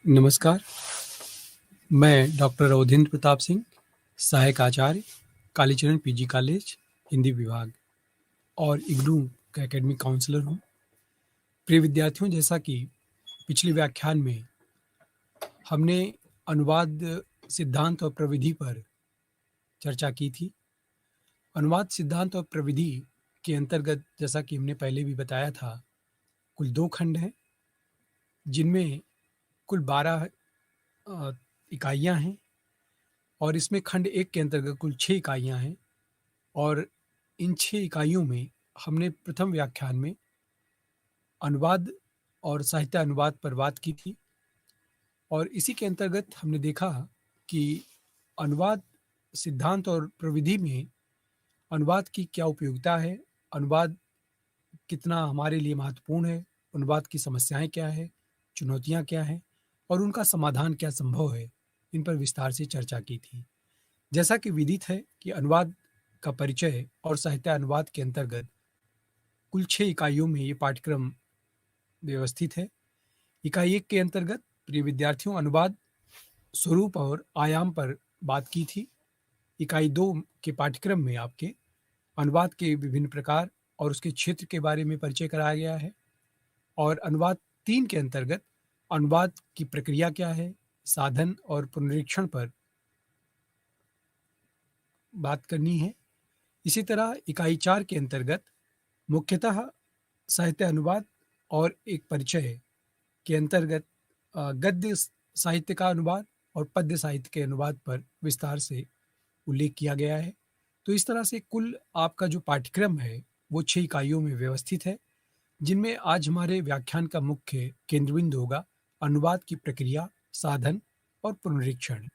नमस्कार, मैं डॉक्टर अवधेंद्र प्रताप सिंह, सहायक आचार्य, कालीचरण पीजी कॉलेज, हिंदी विभाग और इग्नू का एकेडमिक काउंसलर हूँ। प्रिय विद्यार्थियों, जैसा कि पिछले व्याख्यान में हमने अनुवाद सिद्धांत और प्रविधि पर चर्चा की थी। अनुवाद सिद्धांत और प्रविधि के अंतर्गत, जैसा कि हमने पहले भी बताया था, कुल 2 खंड हैं, जिनमें कुल 12 इकाइयाँ हैं और इसमें खंड 1 के अंतर्गत कुल 6 इकाइयाँ हैं और इन 6 इकाइयों में हमने प्रथम व्याख्यान में अनुवाद और साहित्य अनुवाद पर बात की थी और इसी के अंतर्गत हमने देखा कि अनुवाद सिद्धांत और प्रविधि में अनुवाद की क्या उपयोगिता है, अनुवाद कितना हमारे लिए महत्वपूर्ण है, अनुवाद की समस्याएं क्या है, चुनौतियां क्या हैं और उनका समाधान क्या संभव है, इन पर विस्तार से चर्चा की थी। जैसा कि विदित है कि अनुवाद का परिचय और साहित्य अनुवाद के अंतर्गत कुल 6 इकाइयों में ये पाठ्यक्रम व्यवस्थित है। इकाई 1 के अंतर्गत प्रिय विद्यार्थियों अनुवाद स्वरूप और आयाम पर बात की थी। इकाई 2 के पाठ्यक्रम में आपके अनुवाद के विभिन्न प्रकार और उसके क्षेत्र के बारे में परिचय कराया गया है और अनुवाद 3 के अंतर्गत अनुवाद की प्रक्रिया क्या है, साधन और पुनरीक्षण पर बात करनी है। इसी तरह इकाई 4 के अंतर्गत मुख्यतः साहित्य अनुवाद और एक परिचय के अंतर्गत गद्य साहित्य का अनुवाद और पद्य साहित्य के अनुवाद पर विस्तार से उल्लेख किया गया है। तो इस तरह से कुल आपका जो पाठ्यक्रम है वो 6 इकाइयों में व्यवस्थित है, जिनमें आज हमारे व्याख्यान का मुख्य केंद्रबिंदु होगा अनुवाद की प्रक्रिया, साधन और पुनरीक्षण।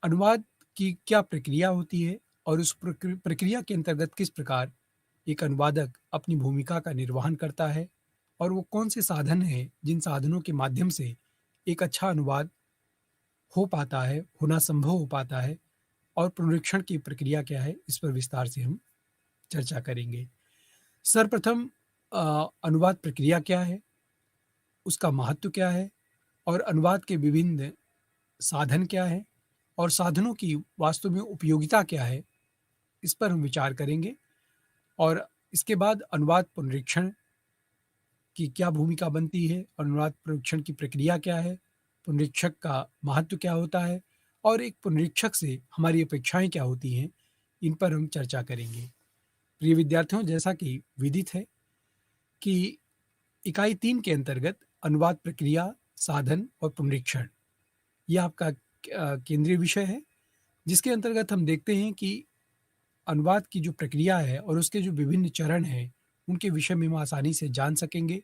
अनुवाद की क्या प्रक्रिया होती है और उस प्रक्रिया के अंतर्गत किस प्रकार एक अनुवादक अपनी भूमिका का निर्वहन करता है और वो कौन से साधन हैं जिन साधनों के माध्यम से एक अच्छा अनुवाद हो पाता है, होना संभव हो पाता है और पुनरीक्षण की प्रक्रिया क्या है, इस पर विस्तार से हम चर्चा करेंगे। सर्वप्रथम अनुवाद प्रक्रिया क्या है, उसका महत्व क्या है और अनुवाद के विभिन्न साधन क्या है और साधनों की वास्तव में उपयोगिता क्या है, इस पर हम विचार करेंगे। और इसके बाद अनुवाद पुनरीक्षण की क्या भूमिका बनती है, अनुवाद पुनरीक्षण की प्रक्रिया क्या है, पुनरीक्षक का महत्व क्या होता है और एक पुनरीक्षक से हमारी अपेक्षाएं क्या होती हैं, इन पर हम चर्चा करेंगे। प्रिय विद्यार्थियों, जैसा कि विदित है कि इकाई 3 के अंतर्गत अनुवाद प्रक्रिया, साधन और पुनरीक्षण ये आपका केंद्रीय विषय है, जिसके अंतर्गत हम देखते हैं कि अनुवाद की जो प्रक्रिया है और उसके जो विभिन्न चरण हैं, उनके विषय में हम आसानी से जान सकेंगे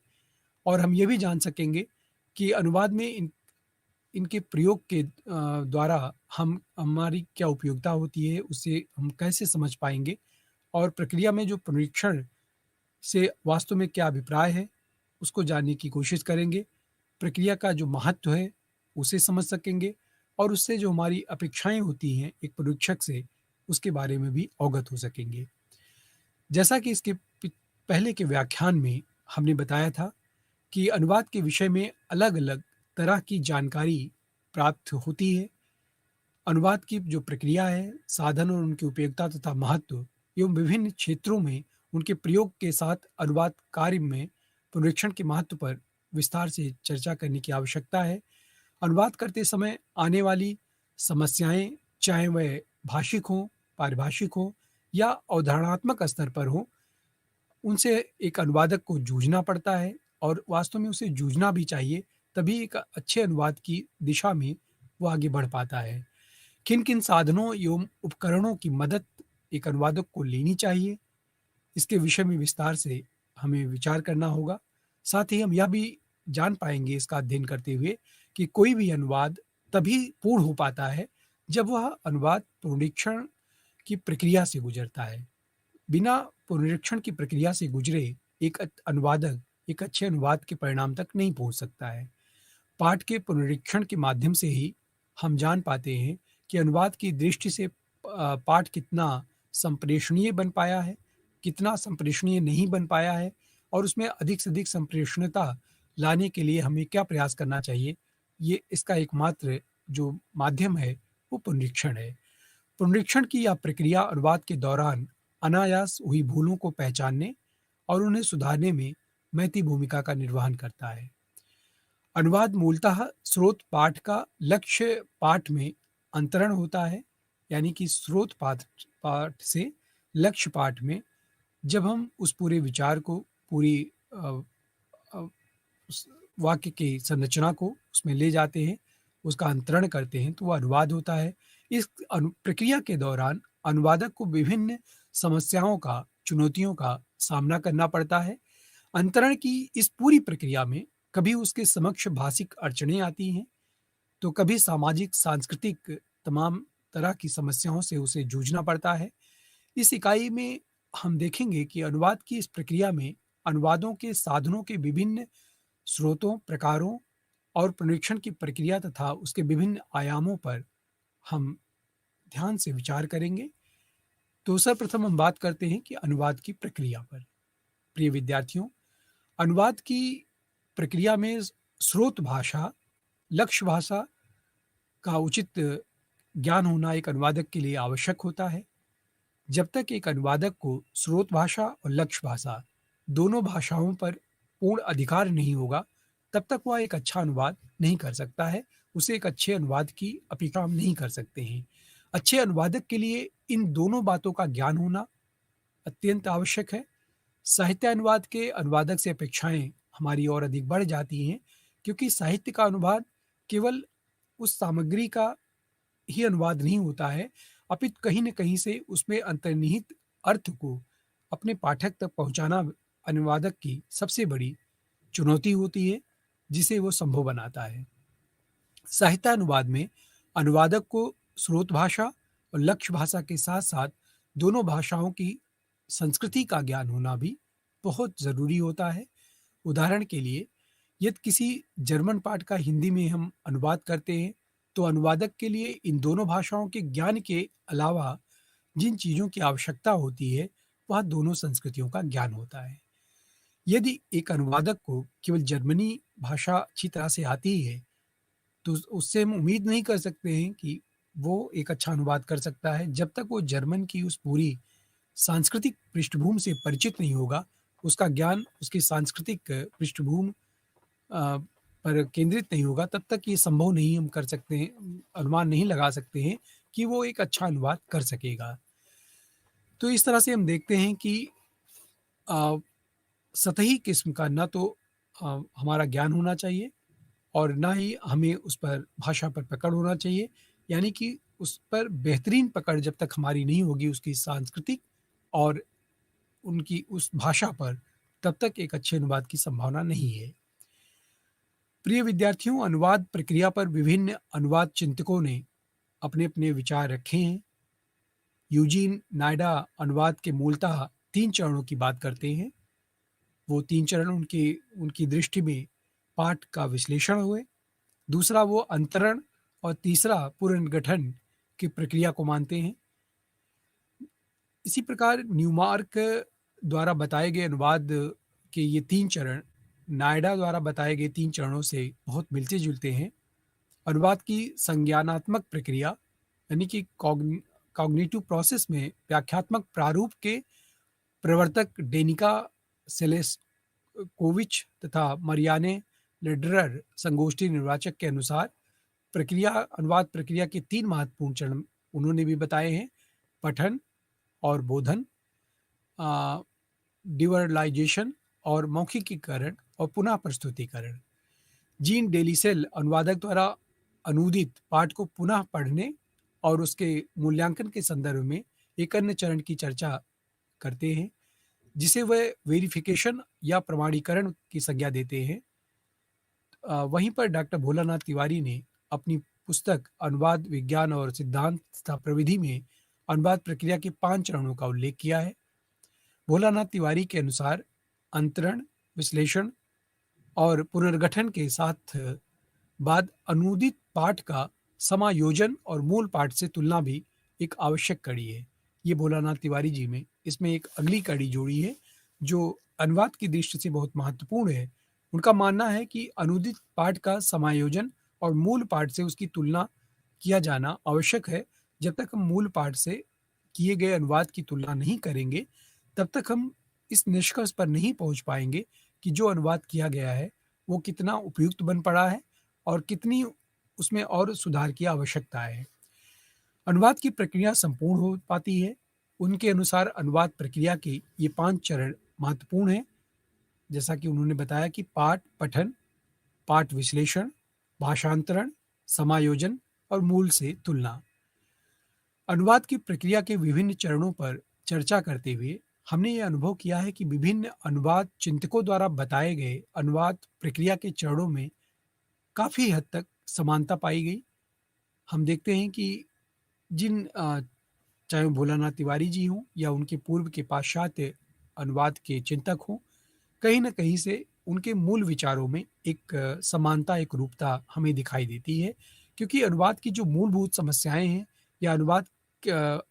और हम ये भी जान सकेंगे कि अनुवाद में इनके प्रयोग के द्वारा हम हमारी क्या उपयोगिता होती है, उससे हम कैसे समझ पाएंगे और प्रक्रिया में जो पुनरीक्षण से वास्तव में क्या अभिप्राय है, उसको जानने की कोशिश करेंगे। प्रक्रिया का जो महत्व है, उसे समझ सकेंगे और उससे जो हमारी अपेक्षाएं होती हैं एक परीक्षक से, उसके बारे में भी अवगत हो सकेंगे। जैसा कि इसके पहले के व्याख्यान में हमने बताया था कि अनुवाद के विषय में अलग-अलग तरह की जानकारी प्राप्त होती है। अनुवाद की जो प्रक्रिया है, साधन और उनकी उपयोगिता तथा महत्व एवं विभिन्न क्षेत्रों में उनके प्रयोग के साथ अनुवाद कार्य में पुनरीक्षण के महत्व पर विस्तार से चर्चा करने की आवश्यकता है। अनुवाद करते समय आने वाली समस्याएं, चाहे वह भाषिक हों, पारिभाषिक हों या अवधारणात्मक स्तर पर हों, उनसे एक अनुवादक को जूझना पड़ता है और वास्तव में उसे जूझना भी चाहिए, तभी एक अच्छे अनुवाद की दिशा में वो आगे बढ़ पाता है। किन-किन साधनों एवं उपकरणों की मदद एक अनुवादक को लेनी चाहिए, इसके विषय में विस्तार से हमें विचार करना होगा। साथ ही हम यह भी जान पाएँगे इसका अध्ययन करते हुए कि कोई भी अनुवाद तभी पूर्ण हो पाता है, जब वह अनुवाद पुनरीक्षण की प्रक्रिया से गुज़रता है। बिना पुनरीक्षण की प्रक्रिया से गुज़रे एक अनुवादक एक अच्छे अनुवाद के परिणाम तक नहीं पहुँच सकता है। पाठ के पुनरीक्षण के माध्यम से ही हम जान पाते हैं कि अनुवाद की दृष्टि से पाठ कितना संप्रेषणीय बन पाया है, कितना संप्रेषणीय नहीं बन पाया है और उसमें अधिक से अधिक संप्रेषणीयता लाने के लिए हमें क्या प्रयास करना चाहिए, ये इसका एकमात्र जो माध्यम है, वो पुनरीक्षण है। पुनरीक्षण की यह प्रक्रिया अनुवाद के दौरान अनायास हुई भूलों को पहचानने और उन्हें सुधारने में महती भूमिका का निर्वहन करता है। अनुवाद मूलतः स्रोत पाठ का लक्ष्य पाठ में अंतरण होता है, यानी कि स्रोत पाठ पाठ से लक्ष्य पाठ में जब हम उस पूरे विचार को, पूरी अ, अ, उस वाक्य की संरचना को उसमें ले जाते हैं, उसका अंतरण करते हैं, तो वो अनुवाद होता है। इस प्रक्रिया के दौरान अनुवादक को विभिन्न समस्याओं का, चुनौतियों का सामना करना पड़ता है। अंतरण की इस पूरी प्रक्रिया में कभी उसके समक्ष भाषिक अड़चनें आती हैं, तो कभी सामाजिक, सांस्कृतिक तमाम तरह की समस्याओं से उसे जूझना पड़ता है। इस इकाई में हम देखेंगे कि अनुवाद की इस प्रक्रिया में अनुवादों के साधनों के विभिन्न स्रोतों, प्रकारों और पुनरीक्षण की प्रक्रिया तथा उसके विभिन्न आयामों पर हम ध्यान से विचार करेंगे। तो सर्वप्रथम हम बात करते हैं कि अनुवाद की प्रक्रिया पर। प्रिय विद्यार्थियों, अनुवाद की प्रक्रिया में स्रोत भाषा, लक्ष्य भाषा का उचित ज्ञान होना एक अनुवादक के लिए आवश्यक होता है। जब तक एक अनुवादक को स्रोत भाषा और लक्ष्य भाषा दोनों भाषाओं पर पूर्ण अधिकार नहीं होगा, तब तक वह एक अच्छा अनुवाद नहीं कर सकता है। उसे एक अच्छे अनुवाद की अपेक्षा हम नहीं कर सकते हैं। अच्छे अनुवादक के लिए इन दोनों बातों का ज्ञान होना अत्यंत आवश्यक है। साहित्य अनुवाद के अनुवादक से अपेक्षाएं हमारी और अधिक बढ़ जाती हैं, क्योंकि साहित्य का अनुवाद केवल उस सामग्री का ही अनुवाद नहीं होता है, अपितु कहीं न कहीं से उसमें अंतर्निहित अर्थ को अपने पाठक तक पहुँचाना अनुवादक की सबसे बड़ी चुनौती होती है, जिसे वो संभव बनाता है। साहित्य अनुवाद में अनुवादक को स्रोत भाषा और लक्ष्य भाषा के साथ-साथ दोनों भाषाओं की संस्कृति का ज्ञान होना भी बहुत ज़रूरी होता है। उदाहरण के लिए, यदि किसी जर्मन पाठ का हिंदी में हम अनुवाद करते हैं, तो अनुवादक के लिए इन दोनों भाषाओं के ज्ञान के अलावा जिन चीज़ों की आवश्यकता होती है, वह दोनों संस्कृतियों का ज्ञान होता है। यदि एक अनुवादक को केवल जर्मनी भाषा अच्छी तरह से आती है, तो उससे हम उम्मीद नहीं कर सकते हैं कि वो एक अच्छा अनुवाद कर सकता है। जब तक वो जर्मन की उस पूरी सांस्कृतिक पृष्ठभूमि से परिचित नहीं होगा, उसका ज्ञान उसकी सांस्कृतिक पृष्ठभूमि अ, पर केंद्रित नहीं होगा, तब तक ये संभव नहीं हम कर सकते हैं, अनुमान नहीं लगा सकते हैं कि वो एक अच्छा अनुवाद कर सकेगा। तो इस तरह से हम देखते हैं कि अ, सतही किस्म का ना तो हमारा ज्ञान होना चाहिए और ना ही हमें उस पर भाषा पर पकड़ होना चाहिए। यानी कि उस पर बेहतरीन पकड़ जब तक हमारी नहीं होगी उसकी सांस्कृतिक और उनकी उस भाषा पर, तब तक एक अच्छे अनुवाद की संभावना नहीं है। प्रिय विद्यार्थियों, अनुवाद प्रक्रिया पर विभिन्न अनुवाद चिंतकों ने अपने-अपने विचार रखे हैं। यूजीन नायडा अनुवाद के मूलतः 3 चरणों की बात करते हैं। वो 3 चरण उनकी उनकी दृष्टि में पाठ का विश्लेषण हुए, दूसरा वो अंतरण और तीसरा पुनर्गठन की प्रक्रिया को मानते हैं। इसी प्रकार न्यूमार्क द्वारा बताए गए अनुवाद के ये 3 चरण नायडा द्वारा बताए गए 3 चरणों से बहुत मिलते-जुलते हैं। अनुवाद की संज्ञानात्मक प्रक्रिया यानी कि कॉग्निटिव प्रोसेस में व्याख्यात्मक प्रारूप के प्रवर्तक डेनिका सेलेस्कोविच तथा मरियाने लेडरर संगोष्ठी निर्वाचक के अनुसार प्रक्रिया अनुवाद प्रक्रिया के 3 महत्वपूर्ण चरण उन्होंने भी बताए हैं: पठन और बोधन, डिवर्लाइजेशन और मौखिकीकरण और पुनः प्रस्तुतिकरण। जीन डेलीसेल अनुवादक द्वारा अनूदित पाठ को पुनः पढ़ने और उसके मूल्यांकन के संदर्भ में एक अन्य चरण की चर्चा करते हैं, जिसे वह वेरिफिकेशन या प्रमाणीकरण की संज्ञा देते हैं। वहीं पर डॉक्टर भोलानाथ तिवारी ने अपनी पुस्तक अनुवाद विज्ञान और सिद्धांत तथा प्रविधि में अनुवाद प्रक्रिया के 5 चरणों का उल्लेख किया है। भोलानाथ तिवारी के अनुसार अंतरण, विश्लेषण और पुनर्गठन के साथ बाद अनूदित पाठ का समायोजन और मूल पाठ से तुलना भी एक आवश्यक कड़ी है। ये भोलानाथ तिवारी जी में इसमें एक अगली कड़ी जोड़ी है, जो अनुवाद की दृष्टि से बहुत महत्वपूर्ण है। उनका मानना है कि अनूदित पाठ का समायोजन और मूल पाठ से उसकी तुलना किया जाना आवश्यक है। जब तक हम मूल पाठ से किए गए अनुवाद की तुलना नहीं करेंगे, तब तक हम इस निष्कर्ष पर नहीं पहुँच पाएँगे कि जो अनुवाद किया गया है, वो कितना उपयुक्त बन पड़ा है और कितनी उसमें और सुधार की आवश्यकता है। अनुवाद की प्रक्रिया संपूर्ण हो पाती है। उनके अनुसार अनुवाद प्रक्रिया के ये 5 चरण महत्वपूर्ण हैं। जैसा कि उन्होंने बताया कि पाठ पठन, पाठ विश्लेषण, भाषांतरण, समायोजन और मूल से तुलना। अनुवाद की प्रक्रिया के विभिन्न चरणों पर चर्चा करते हुए हमने ये अनुभव किया है कि विभिन्न अनुवाद चिंतकों द्वारा बताए गए अनुवाद प्रक्रिया के चरणों में काफ़ी हद तक समानता पाई गई। हम देखते हैं कि जिन चाहे वो भोलानाथ तिवारी जी हों या उनके पूर्व के पाश्चात्य अनुवाद के चिंतक हों, कहीं न कहीं से उनके मूल विचारों में एक समानता, एक रूपता हमें दिखाई देती है। क्योंकि अनुवाद की जो मूलभूत समस्याएँ हैं या अनुवाद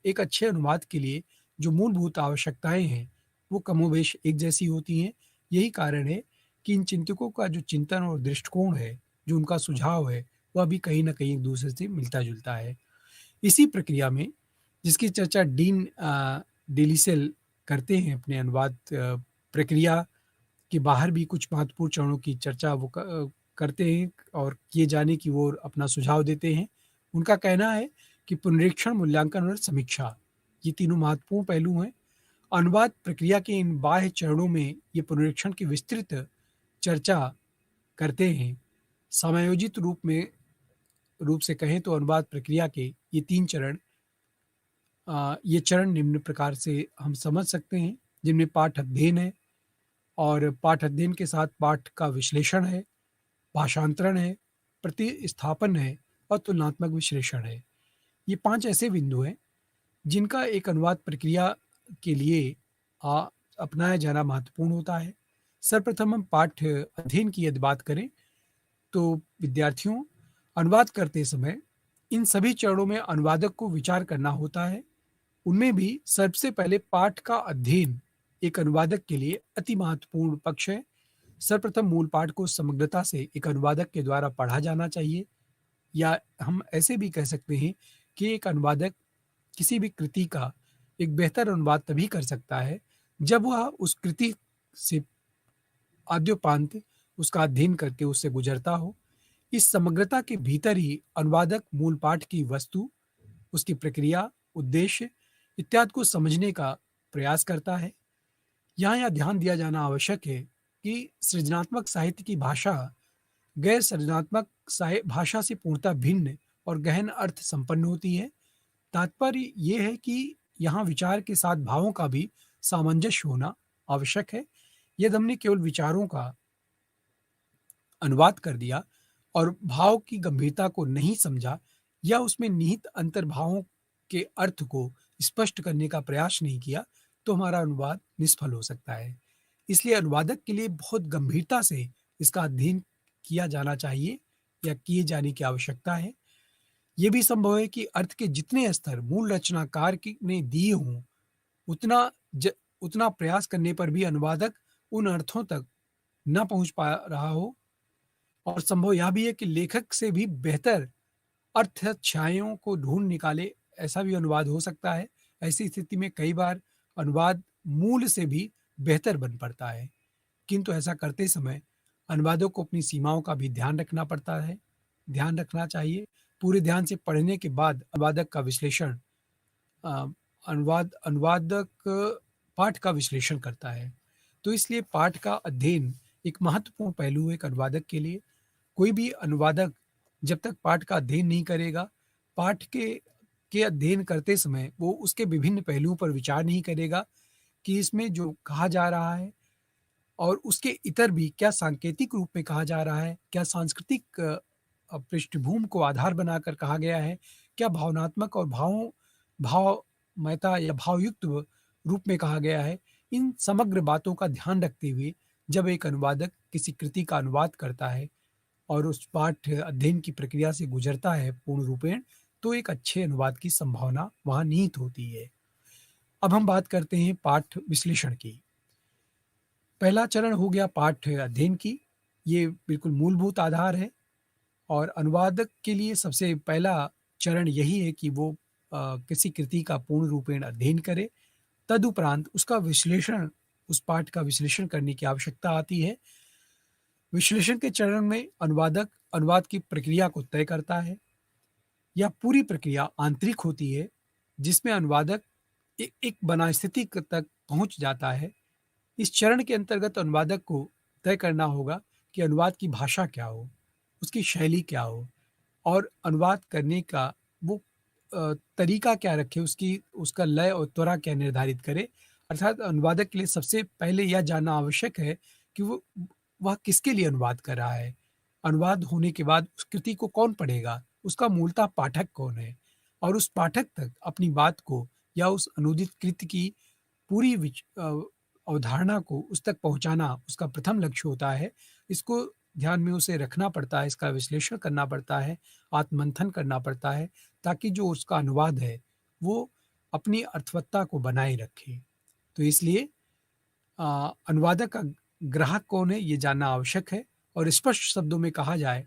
एक अच्छे अनुवाद के लिए जो मूलभूत आवश्यकताएँ हैं, वो कमोबेश एक जैसी होती हैं। यही कारण है कि इन चिंतकों का जो चिंतन और दृष्टिकोण है, जो उनका सुझाव है, वह भी कहीं न कहीं एक-दूसरे से मिलता-जुलता है। इसी प्रक्रिया में जिसकी चर्चा डीन डेलिसेल करते हैं अपने अनुवाद प्रक्रिया के बाहर भी कुछ महत्वपूर्ण चरणों की चर्चा वो करते हैं और किए जाने की ओर अपना सुझाव देते हैं। उनका कहना है कि पुनरीक्षण, मूल्यांकन और समीक्षा, ये तीनों महत्वपूर्ण पहलू हैं। अनुवाद प्रक्रिया के इन बाह्य चरणों में ये पुनरीक्षण की विस्तृत चर्चा करते हैं। समायोजित रूप से कहें तो अनुवाद प्रक्रिया के ये 3 चरण ये चरण निम्न प्रकार से हम समझ सकते हैं, जिनमें पाठ अध्ययन है और पाठ अध्ययन के साथ पाठ का विश्लेषण है, भाषांतरण है, प्रतिस्थापन है और तुलनात्मक विश्लेषण है। ये 5 ऐसे बिंदु हैं, जिनका एक अनुवाद प्रक्रिया के लिए अ, अपनाया जाना महत्वपूर्ण होता है। सर्वप्रथम हम पाठ अध्ययन की यदि बात करें, तो विद्यार्थियों, अनुवाद करते समय इन सभी चरणों में अनुवादक को विचार करना होता है। उनमें भी सबसे पहले पाठ का अध्ययन एक अनुवादक के लिए अति महत्वपूर्ण पक्ष है। सर्वप्रथम मूल पाठ को समग्रता से एक अनुवादक के द्वारा पढ़ा जाना चाहिए, या हम ऐसे भी कह सकते हैं कि एक अनुवादक किसी भी कृति का एक बेहतर अनुवाद तभी कर सकता है, जब वह उस कृति से आद्योपांत उसका अध्ययन करके उससे गुजरता हो। इस समग्रता के भीतर ही अनुवादक मूल पाठ की वस्तु, उसकी प्रक्रिया, उद्देश्य इत्यादि को समझने का प्रयास करता है। यहाँ यह ध्यान दिया जाना आवश्यक है कि सृजनात्मक साहित्य की भाषा गैर सृजनात्मक भाषा से पूर्णतः भिन्न और गहन अर्थ संपन्न होती है। तात्पर्य ये है कि यहाँ विचार के साथ भावों का भी सामंजस्य होना आवश्यक है। यदि हमने केवल विचारों का अनुवाद कर दिया और भाव की गंभीरता को नहीं समझा या उसमें निहित अंतर्भावों के अर्थ को स्पष्ट करने का प्रयास नहीं किया, तो हमारा अनुवाद निष्फल हो सकता है। इसलिए अनुवादक के लिए बहुत गंभीरता से इसका अध्ययन किया जाना चाहिए या किए जाने की आवश्यकता है। ये भी संभव है कि अर्थ के जितने स्तर मूल रचनाकार ने दिए हों, उतना ज उतना प्रयास करने पर भी अनुवादक उन अर्थों तक न पहुँच पा रहा हो, और संभव यह भी है कि लेखक से भी बेहतर अर्थ छायाओं को ढूँढ निकाले, ऐसा भी अनुवाद हो सकता है। ऐसी स्थिति में कई बार अनुवाद मूल से भी बेहतर बन पड़ता है। किंतु ऐसा करते समय अनुवादक को अपनी सीमाओं का भी ध्यान रखना चाहिए। पूरे ध्यान से पढ़ने के बाद अनुवादक का विश्लेषण अ, अनुवादक पाठ का विश्लेषण करता है। तो इसलिए पाठ का अध्ययन एक महत्वपूर्ण पहलू है एक अनुवादक के लिए। कोई भी अनुवादक जब तक पाठ का अध्ययन नहीं करेगा, पाठ के अध्ययन करते समय वो उसके विभिन्न पहलुओं पर विचार नहीं करेगा कि इसमें जो कहा जा रहा है और उसके इतर भी क्या सांकेतिक रूप में कहा जा रहा है, क्या सांस्कृतिक पृष्ठभूमि को आधार बनाकर कहा गया है, क्या भावनात्मक और भावमयता या भावयुक्त रूप में कहा गया है। इन समग्र बातों का ध्यान रखते हुए जब एक अनुवादक किसी कृति का अनुवाद करता है और उस पाठ अध्ययन की प्रक्रिया से गुजरता है पूर्ण रूपेण, तो एक अच्छे अनुवाद की संभावना वहाँ निहित होती है। अब हम बात करते हैं पाठ विश्लेषण की। पहला चरण हो गया पाठ अध्ययन की, ये बिल्कुल मूलभूत आधार है और अनुवादक के लिए सबसे पहला चरण यही है कि वो किसी कृति का पूर्ण रूपेण अध्ययन करे, तदुपरांत उसका विश्लेषण, उस पाठ का विश्लेषण करने की आवश्यकता आती है। विश्लेषण के चरण में अनुवादक अनुवाद की प्रक्रिया को तय करता है। यह पूरी प्रक्रिया आंतरिक होती है, जिसमें अनुवादक एक बना स्थिति तक पहुंच जाता है। इस चरण के अंतर्गत अनुवादक को तय करना होगा कि अनुवाद की भाषा क्या हो, उसकी शैली क्या हो और अनुवाद करने का वो तरीका क्या रखे, उसकी उसका लय और त्वरा क्या निर्धारित करे। अर्थात अनुवादक के लिए सबसे पहले यह जानना आवश्यक है कि वह किसके लिए अनुवाद कर रहा है। अनुवाद होने के बाद उस कृति को कौन पढ़ेगा, उसका मूलतः पाठक कौन है और उस पाठक तक अपनी बात को या उस अनूदित कृति की पूरी अवधारणा को उस तक पहुँचाना उसका प्रथम लक्ष्य होता है। इसको ध्यान में उसे रखना पड़ता है, इसका विश्लेषण करना पड़ता है, आत्ममंथन करना पड़ता है, ताकि जो उसका अनुवाद है, वो अपनी अर्थवत्ता को बनाए रखे। तो इसलिए अनुवादक का ग्राहक कौन है, ये जानना आवश्यक है और स्पष्ट शब्दों में कहा जाए,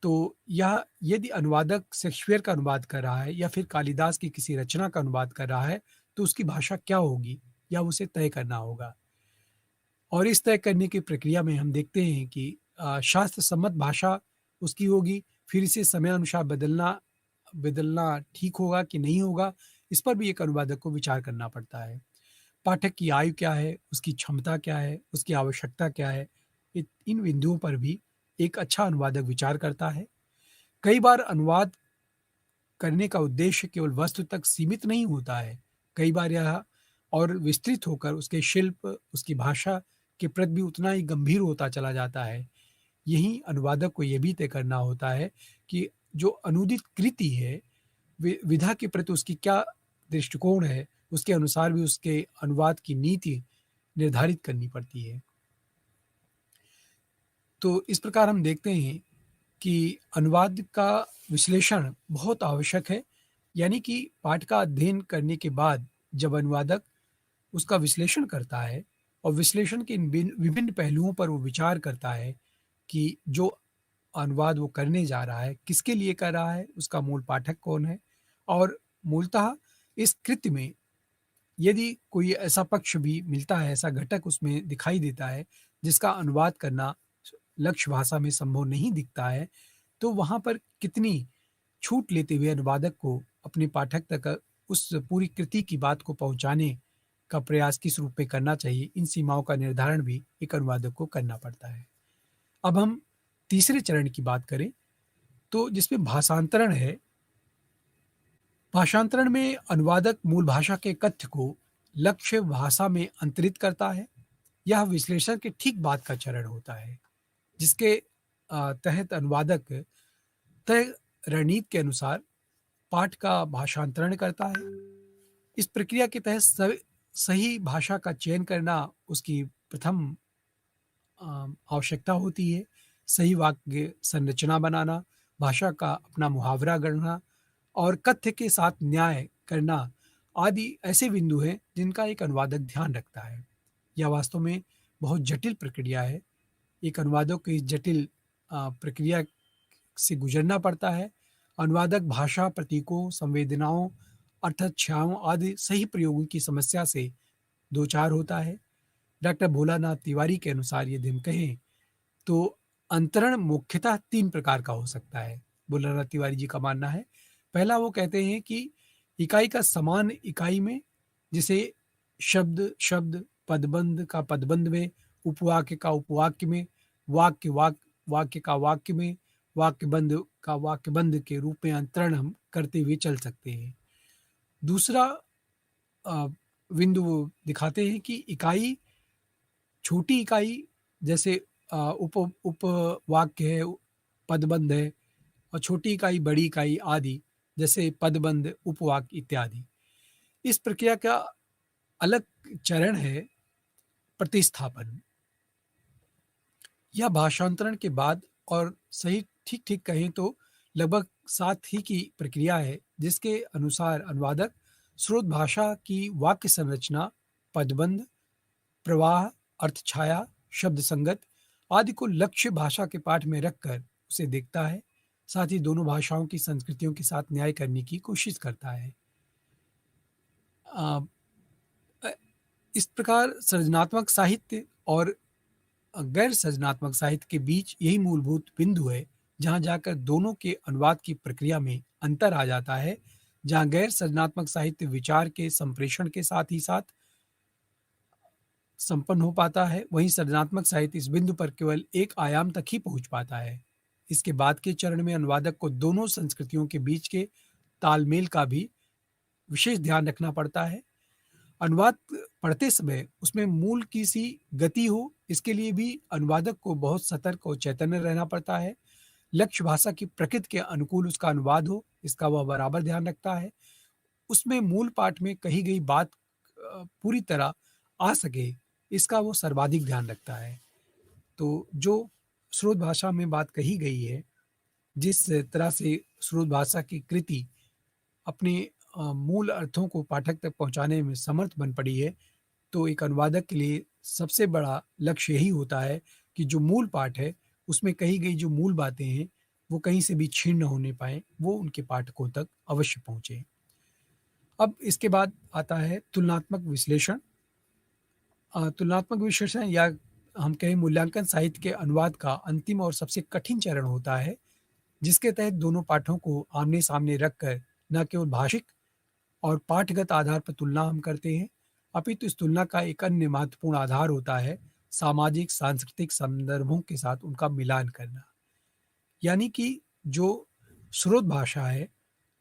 तो यह यदि अनुवादक शेक्सपियर का अनुवाद कर रहा है या फिर कालिदास की किसी रचना का अनुवाद कर रहा है, तो उसकी भाषा क्या होगी, या उसे तय करना होगा। और इस तय करने की प्रक्रिया में हम देखते हैं कि शास्त्र सम्मत भाषा उसकी होगी, फिर इसे समयानुसार बदलना बदलना ठीक होगा कि नहीं होगा, इस पर भी एक अनुवादक को विचार करना पड़ता है। पाठक की आयु क्या है, उसकी क्षमता क्या है, उसकी आवश्यकता क्या है, इन बिंदुओं पर भी एक अच्छा अनुवादक विचार करता है। कई बार अनुवाद करने का उद्देश्य केवल वस्तु तक सीमित नहीं होता है। कई बार यह और विस्तृत होकर उसके शिल्प, उसकी भाषा के प्रति भी उतना ही गंभीर होता चला जाता है। यही अनुवादक को यह भी तय करना होता है कि जो अनूदित कृति है, विधा के प्रति उसकी क्या दृष्टिकोण है, उसके अनुसार भी उसके अनुवाद की नीति निर्धारित करनी पड़ती है। तो इस प्रकार हम देखते हैं कि अनुवाद का विश्लेषण बहुत आवश्यक है, यानी कि पाठ का अध्ययन करने के बाद जब अनुवादक उसका विश्लेषण करता है और विश्लेषण के इन विभिन्न पहलुओं पर वो विचार करता है कि जो अनुवाद वो करने जा रहा है, किसके लिए कर रहा है, उसका मूल पाठक कौन है और मूलतः इस कृत्य में यदि कोई ऐसा पक्ष भी मिलता है, ऐसा घटक उसमें दिखाई देता है, जिसका अनुवाद करना लक्ष्य भाषा में संभव नहीं दिखता है, तो वहाँ पर कितनी छूट लेते हुए अनुवादक को अपने पाठक तक उस पूरी कृति की बात को पहुँचाने का प्रयास किस रूप में करना चाहिए, इन सीमाओं का निर्धारण भी एक अनुवादक को करना पड़ता है। अब हम तीसरे चरण की बात करें, तो जिसमें भाषांतरण है। भाषांतरण में अनुवादक मूल भाषा के कथ्य को लक्ष्य भाषा में अंतरित करता है। यह विश्लेषण के ठीक बाद का चरण होता है, जिसके तहत अनुवादक तय रणनीति के अनुसार पाठ का भाषांतरण करता है। इस प्रक्रिया के तहत सही भाषा का चयन करना उसकी प्रथम आवश्यकता होती है। सही वाक्य संरचना बनाना, भाषा का अपना मुहावरा गढ़ना और कथ्य के साथ न्याय करना आदि ऐसे बिंदु हैं जिनका एक अनुवादक ध्यान रखता है। यह वास्तव में बहुत जटिल प्रक्रिया है। एक अनुवादक को इस जटिल प्रक्रिया से गुजरना पड़ता है। अनुवादक भाषा, प्रतीकों, संवेदनाओं, अर्थछायाओं आदि सही प्रयोगों की समस्या से दो चार होता है। डॉक्टर भोलानाथ तिवारी के अनुसार यदि हम कहें, तो अंतरण मुख्यतः 3 प्रकार का हो सकता है। भोलानाथ तिवारी जी का मानना है। पहला वो कहते हैं कि इकाई का समान इकाई में, जिसे शब्द शब्द, पदबंध का पदबंध में, उपवाक्य का उपवाक्य में, वाक्य का वाक्य में, वाक्यबंध का वाक्यबंध के रूप में अंतरण हम करते हुए चल सकते हैं। दूसरा अ, बिंदु वो दिखाते हैं कि इकाई, छोटी इकाई जैसे उपवाक्य है, पदबंध है, और छोटी इकाई, बड़ी इकाई आदि जैसे पदबंध, उपवाक्य इत्यादि। इस प्रक्रिया का अलग चरण है प्रतिस्थापन। यह भाषांतरण के बाद और सही ठीक-ठीक कहें तो लगभग साथ ही की प्रक्रिया है, जिसके अनुसार अनुवादक स्रोत भाषा की वाक्य संरचना, पदबंध, प्रवाह, अर्थ छाया, शब्द संगत आदि को लक्ष्य भाषा के पाठ में रखकर उसे देखता है। साथ ही दोनों भाषाओं की संस्कृतियों के साथ न्याय करने की कोशिश करता है। अ, अ, इस प्रकार सृजनात्मक साहित्य और गैर सृजनात्मक साहित्य के बीच यही मूलभूत बिंदु है, जहाँ जाकर दोनों के अनुवाद की प्रक्रिया में अंतर आ जाता है। जहाँ गैर सृजनात्मक साहित्य विचार के संप्रेषण के साथ ही साथ संपन्न हो पाता है, वहीं सृजनात्मक साहित्य इस बिंदु पर केवल एक आयाम तक ही पहुंच पाता है। इसके बाद के चरण में अनुवादक को दोनों संस्कृतियों के बीच के तालमेल का भी विशेष ध्यान रखना पड़ता है। अनुवाद पढ़ते समय उसमें मूल की सी गति हो, इसके लिए भी अनुवादक को बहुत सतर्क और चैतन्य रहना पड़ता है। लक्ष्य भाषा की प्रकृति के अनुकूल उसका अनुवाद हो, इसका वह बराबर ध्यान रखता है। उसमें मूल पाठ में कही गई बात पूरी तरह आ सके, इसका वो सर्वाधिक ध्यान रखता है। तो जो स्रोत भाषा में बात कही गई है, जिस तरह से स्रोत भाषा की कृति अपने मूल अर्थों को पाठक तक पहुँचाने में समर्थ बन पड़ी है, तो एक अनुवादक के लिए सबसे बड़ा लक्ष्य यही होता है कि जो मूल पाठ है, उसमें कही गई जो मूल बातें हैं, वो कहीं से भी छीन न होने पाएँ, वो उनके पाठकों तक अवश्य पहुँचे। अब इसके बाद आता है तुलनात्मक विश्लेषण। तुलनात्मक विश्लेषण या हम कहें मूल्यांकन साहित्य के अनुवाद का अंतिम और सबसे कठिन चरण होता है, जिसके तहत दोनों पाठों को आमने-सामने रखकर न केवल भाषिक और पाठगत आधार पर तुलना हम करते हैं, अपितु इस तुलना का एक अन्य महत्वपूर्ण आधार होता है सामाजिक सांस्कृतिक संदर्भों के साथ उनका मिलान करना। यानी कि जो स्रोत भाषा है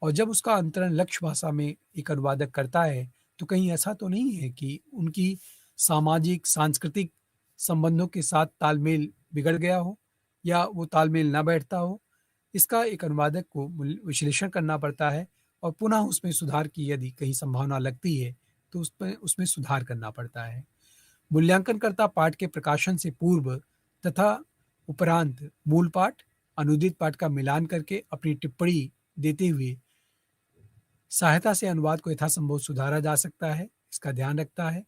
और जब उसका अंतरण लक्ष्य भाषा में एक अनुवादक करता है, तो कहीं ऐसा तो नहीं है कि उनकी सामाजिक सांस्कृतिक संबंधों के साथ तालमेल बिगड़ गया हो या वो तालमेल ना बैठता हो। इसका एक अनुवादक को विश्लेषण करना पड़ता है और पुनः उसमें सुधार की यदि कहीं संभावना लगती है, तो उसमें सुधार करना पड़ता है। मूल्यांकनकर्ता पाठ के प्रकाशन से पूर्व तथा उपरांत मूल पाठ, अनुदित पाठ का मिलान करके अपनी टिप्पणी देते हुए सहायता से अनुवाद को यथासंभव सुधारा जा सकता है, इसका ध्यान रखता है।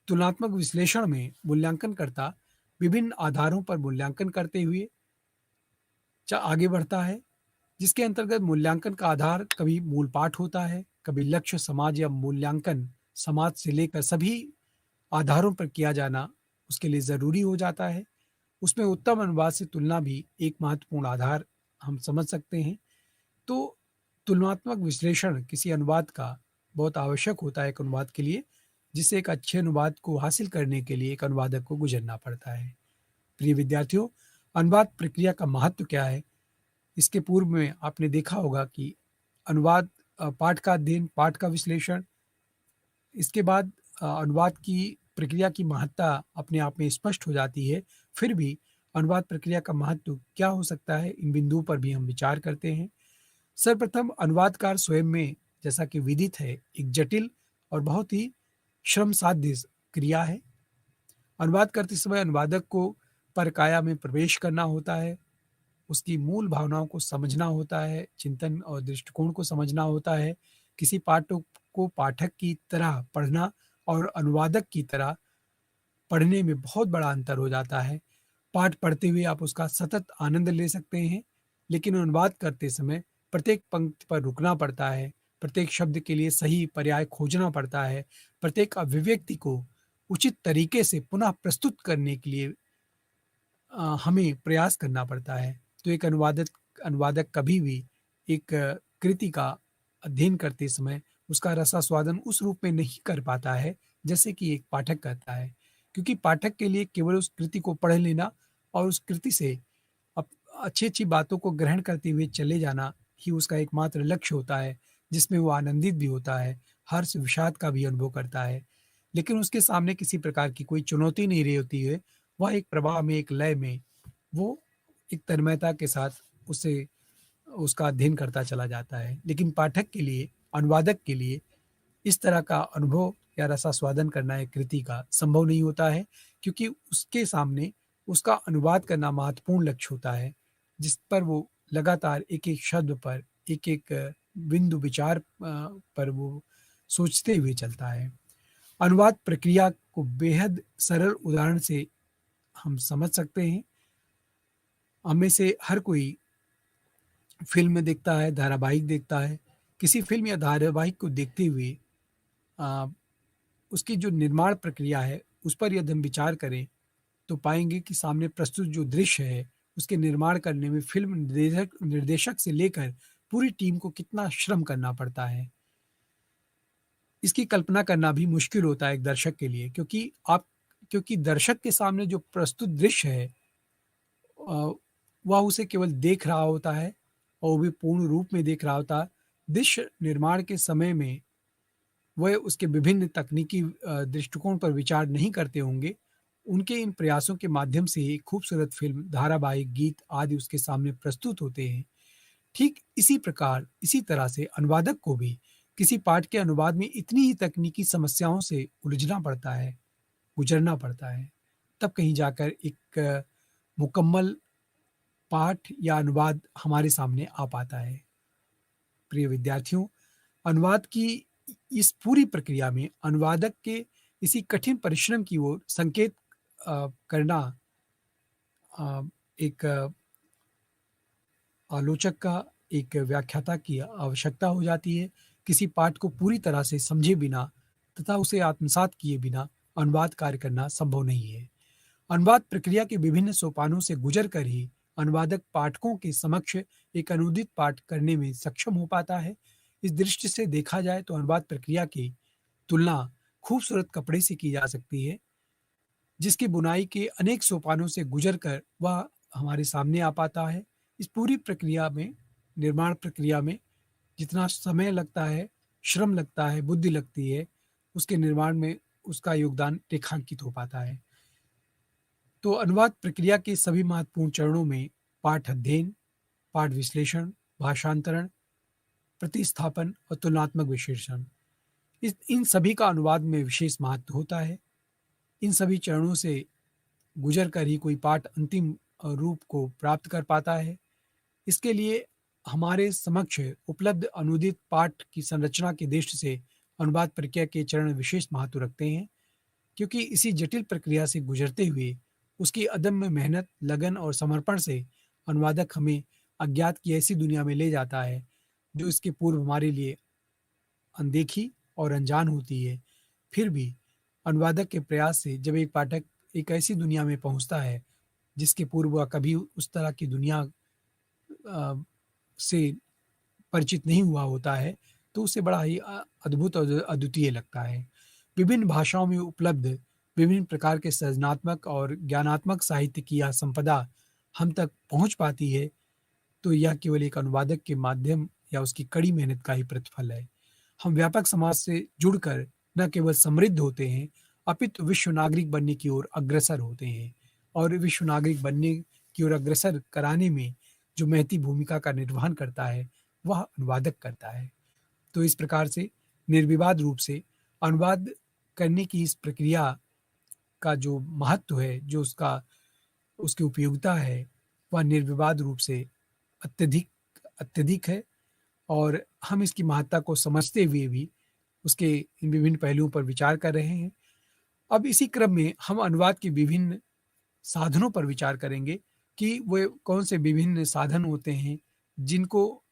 तुलनात्मक विश्लेषण में मूल्यांकनकर्ता विभिन्न आधारों पर मूल्यांकन करते हुए आगे बढ़ता है, जिसके अंतर्गत मूल्यांकन का आधार कभी मूल पाठ होता है, कभी लक्ष्य समाज या मूल्यांकन समाज से लेकर सभी आधारों पर किया जाना उसके लिए ज़रूरी हो जाता है। उसमें उत्तम अनुवाद से तुलना भी एक महत्वपूर्ण आधार हम समझ सकते हैं। तो तुलनात्मक विश्लेषण किसी अनुवाद का बहुत आवश्यक होता है एक अनुवाद के लिए, जिससे एक अच्छे अनुवाद को हासिल करने के लिए एक अनुवादक को गुजरना पड़ता है। प्रिय विद्यार्थियों, अनुवाद प्रक्रिया का महत्व क्या है? इसके पूर्व में आपने देखा होगा कि अनुवाद पाठ का अध्ययन, पाठ का विश्लेषण, इसके बाद अनुवाद की प्रक्रिया की महत्ता अपने आप में स्पष्ट हो जाती है। फिर भी अनुवाद प्रक्रिया का महत्व क्या हो सकता है, इन बिंदुओं पर भी हम विचार करते हैं। सर्वप्रथम अनुवादकार स्वयं में जैसा कि विदित है, एक जटिल और बहुत ही श्रम साध्य क्रिया है। अनुवाद करते समय अनुवादक को परकाया में प्रवेश करना होता है, उसकी मूल भावनाओं को समझना होता है, चिंतन और दृष्टिकोण को समझना होता है। किसी पाठ को पाठक की तरह पढ़ना और अनुवादक की तरह पढ़ने में बहुत बड़ा अंतर हो जाता है। पाठ पढ़ते हुए आप उसका सतत आनंद ले सकते हैं, लेकिन अनुवाद करते समय प्रत्येक पंक्ति पर रुकना पड़ता है, प्रत्येक शब्द के लिए सही पर्याय खोजना पड़ता है, प्रत्येक अभिव्यक्ति को उचित तरीके से पुनः प्रस्तुत करने के लिए हमें प्रयास करना पड़ता है। तो एक अनुवादक कभी भी एक कृति का अध्ययन करते समय उसका रसास्वादन उस रूप में नहीं कर पाता है, जैसे कि एक पाठक करता है। क्योंकि पाठक के लिए केवल उस कृति को पढ़ लेना और उस कृति से अप अच्छी-अच्छी बातों को ग्रहण करते हुए चले जाना ही उसका एकमात्र लक्ष्य होता है, जिसमें वो आनंदित भी होता है, हर्ष-विषाद का भी अनुभव करता है। लेकिन उसके सामने किसी प्रकार की कोई चुनौती नहीं रही होती है, वह एक प्रवाह में, एक लय में, वो एक तन्मयता के साथ उसे उसका अध्ययन करता चला जाता है। लेकिन पाठक के लिए, अनुवादक के लिए इस तरह का अनुभव या रसास्वादन करना एक कृति का संभव नहीं होता है, क्योंकि उसके सामने उसका अनुवाद करना महत्वपूर्ण लक्ष्य होता है, जिस पर वो लगातार एक-एक शब्द पर, एक-एक बिंदु विचार पर वो सोचते हुए चलता है। अनुवाद प्रक्रिया को बेहद सरल उदाहरण से हम समझ सकते हैं। हम में से हर कोई फ़िल्म देखता है, धारावाहिक देखता है। किसी फ़िल्म या धारावाहिक को देखते हुए अ, उसकी जो निर्माण प्रक्रिया है, उस पर यदि हम विचार करें, तो पाएँगे कि सामने प्रस्तुत जो दृश्य है, उसके निर्माण करने में फ़िल्म निर्देशक निर्देशक से लेकर पूरी टीम को कितना श्रम करना पड़ता है। इसकी कल्पना करना भी मुश्किल होता है एक दर्शक के लिए, क्योंकि दर्शक के सामने जो प्रस्तुत दृश्य है अ, वह उसे केवल देख रहा होता है और वो भी पूर्ण रूप में देख रहा होता है। दृश्य निर्माण के समय में वह उसके विभिन्न तकनीकी दृष्टिकोण पर विचार नहीं करते होंगे। उनके इन प्रयासों के माध्यम से एक खूबसूरत फ़िल्म, धारावाहिक, गीत आदि उसके सामने प्रस्तुत होते हैं। ठीक इसी प्रकार, इसी तरह से अनुवादक को भी किसी पाठ के अनुवाद में इतनी ही तकनीकी समस्याओं से उलझना पड़ता है, गुज़रना पड़ता है। तब कहीं जाकर एक मुकम्मल पाठ या अनुवाद हमारे सामने आ पाता है। प्रिय विद्यार्थियों, अनुवाद की इस पूरी प्रक्रिया में अनुवादक के इसी कठिन परिश्रम की ओर संकेत करना अ, एक आलोचक का, एक व्याख्याता की आवश्यकता हो जाती है। किसी पाठ को पूरी तरह से समझे बिना तथा उसे आत्मसात किए बिना अनुवाद कार्य करना संभव नहीं है। अनुवाद प्रक्रिया के विभिन्न सोपानों से गुजर कर ही अनुवादक पाठकों के समक्ष एक अनुदित पाठ करने में सक्षम हो पाता है। इस दृष्टि से देखा जाए तो अनुवाद प्रक्रिया की तुलना खूबसूरत कपड़े से की जा सकती है, जिसकी बुनाई के अनेक सोपानों से गुजर कर वह हमारे सामने आ पाता है। इस पूरी प्रक्रिया में, निर्माण प्रक्रिया में जितना समय लगता है, श्रम लगता है, बुद्धि लगती है, उसके निर्माण में उसका योगदान रेखांकित हो पाता है। तो अनुवाद प्रक्रिया के सभी महत्वपूर्ण चरणों में पाठ अध्ययन, पाठ विश्लेषण, भाषांतरण, प्रतिस्थापन और तुलनात्मक विश्लेषण, इस इन सभी का अनुवाद में विशेष महत्व होता है। इन सभी चरणों से गुजर कर ही कोई पाठ अंतिम रूप को प्राप्त कर पाता है। इसके लिए हमारे समक्ष उपलब्ध अनुदित पाठ की संरचना की दृष्टि से अनुवाद प्रक्रिया के चरण विशेष महत्व रखते हैं, क्योंकि इसी जटिल प्रक्रिया से गुजरते हुए उसकी अदम्य मेहनत, लगन और समर्पण से अनुवादक हमें अज्ञात की ऐसी दुनिया में ले जाता है, जो इसके पूर्व हमारे लिए अनदेखी और अनजान होती है। फिर भी अनुवादक के प्रयास से जब एक पाठक एक ऐसी दुनिया में पहुँचता है, जिसके पूर्व वह कभी उस तरह की दुनिया से परिचित नहीं हुआ होता है, तो उसे बड़ा ही अद्भुत और अद्वितीय लगता है। विभिन्न भाषाओं में उपलब्ध विभिन्न प्रकार के सृजनात्मक और ज्ञानात्मक साहित्य की यह संपदा हम तक पहुँच पाती है, तो यह केवल एक अनुवादक के माध्यम या उसकी कड़ी मेहनत का ही प्रतिफल है। हम व्यापक समाज से जुड़कर न केवल समृद्ध होते हैं, अपितु विश्व नागरिक बनने की ओर अग्रसर होते हैं, और विश्व नागरिक बनने की ओर अग्रसर कराने में जो महती भूमिका का निर्वहन करता है, वह अनुवादक करता है। तो इस प्रकार से निर्विवाद रूप से अनुवाद करने की इस प्रक्रिया का जो महत्व है, जो उसकी उपयोगिता है, वह निर्विवाद रूप से अत्यधिक अत्यधिक है, और हम इसकी महत्ता को समझते हुए भी उसके इन विभिन्न पहलुओं पर विचार कर रहे हैं। अब इसी क्रम में हम अनुवाद के विभिन्न साधनों पर विचार करेंगे कि वे कौन से विभिन्न साधन होते हैं, जिनको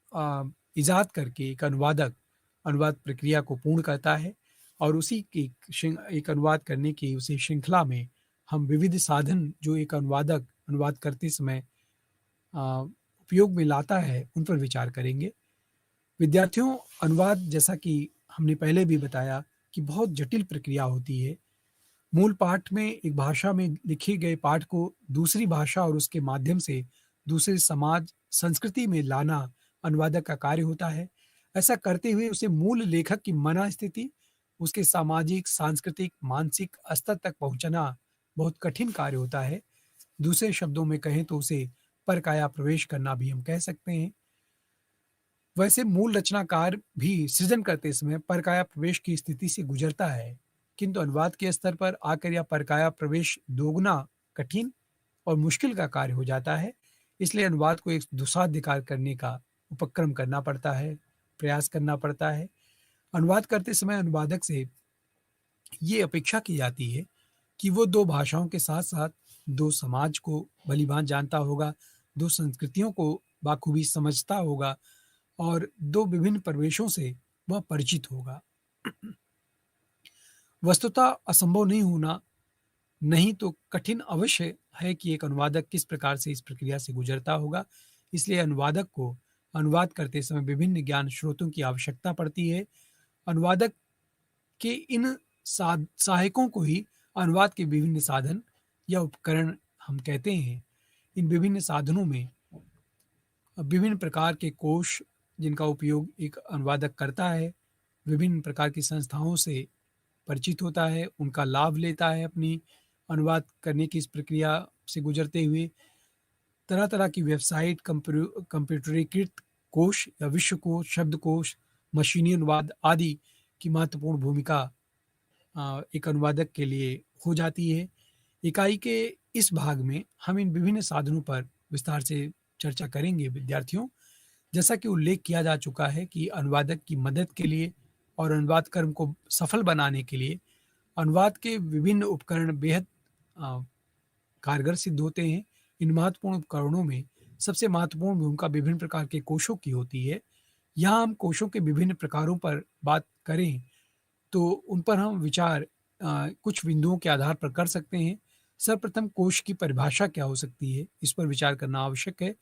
इजाद करके एक अनुवादक अनुवाद प्रक्रिया को पूर्ण करता है, और उसी की एक अनुवाद करने की उसी श्रृंखला में हम विविध साधन जो एक अनुवादक अनुवाद करते समय उपयोग में लाता है, उन पर विचार करेंगे। विद्यार्थियों, अनुवाद जैसा कि हमने पहले भी बताया कि बहुत जटिल प्रक्रिया होती है। मूल पाठ में एक भाषा में लिखे गए पाठ को दूसरी भाषा और उसके माध्यम से दूसरे समाज, संस्कृति में लाना अनुवादक का कार्य होता है। ऐसा करते हुए उसे मूल लेखक की मनःस्थिति, उसके सामाजिक, सांस्कृतिक, मानसिक स्तर तक पहुँचना बहुत कठिन कार्य होता है। दूसरे शब्दों में कहें तो उसे परकाया प्रवेश करना भी हम कह सकते हैं। वैसे मूल रचनाकार भी सृजन करते समय परकाया प्रवेश की स्थिति से गुजरता है, किंतु अनुवाद के स्तर पर आकर यह परकाया प्रवेश दोगुना कठिन और मुश्किल का कार्य हो जाता है। इसलिए अनुवाद को एक दुस्साध्य कार्य करने का उपक्रम करना पड़ता है, प्रयास करना पड़ता है। अनुवाद करते समय अनुवादक से ये अपेक्षा की जाती है कि वो 2 भाषाओं के साथ-साथ 2 समाज को भली-भाँति जानता होगा, 2 संस्कृतियों को बाखूबी समझता होगा और 2 विभिन्न परिवेशों से वह परिचित होगा। वस्तुतः असंभव नहीं होना, नहीं तो कठिन अवश्य है कि एक अनुवादक किस प्रकार से इस प्रक्रिया से गुजरता होगा। इसलिए अनुवादक को अनुवाद करते समय विभिन्न ज्ञान स्रोतों की आवश्यकता पड़ती है। अनुवादक के इन सहायकों को ही अनुवाद के विभिन्न साधन या उपकरण हम कहते हैं। इन विभिन्न साधनों में विभिन्न प्रकार के कोश जिनका उपयोग एक अनुवादक करता है, विभिन्न प्रकार की संस्थाओं से परिचित होता है, उनका लाभ लेता है अपनी अनुवाद करने की इस प्रक्रिया से गुजरते हुए। तरह-तरह की वेबसाइट, कंप्यूटरीकृत कोश या विश्वकोश, शब्दकोश, मशीनी अनुवाद आदि की महत्वपूर्ण भूमिका एक अनुवादक के लिए हो जाती है। इकाई के इस भाग में हम इन विभिन्न साधनों पर विस्तार से चर्चा करेंगे विद्यार्थियों। जैसा कि उल्लेख किया जा चुका है कि अनुवादक की मदद के लिए और अनुवाद कर्म को सफल बनाने के लिए अनुवाद के विभिन्न उपकरण बेहद अ, कारगर सिद्ध होते हैं। इन महत्वपूर्ण उपकरणों में सबसे महत्वपूर्ण भूमिका विभिन्न प्रकार के कोशों की होती है। यहाँ हम कोशों के विभिन्न प्रकारों पर बात करें तो उन पर हम विचार कुछ बिंदुओं के आधार पर कर सकते हैं। सर्वप्रथम कोश की परिभाषा क्या हो सकती है, इस पर विचार करना आवश्यक है।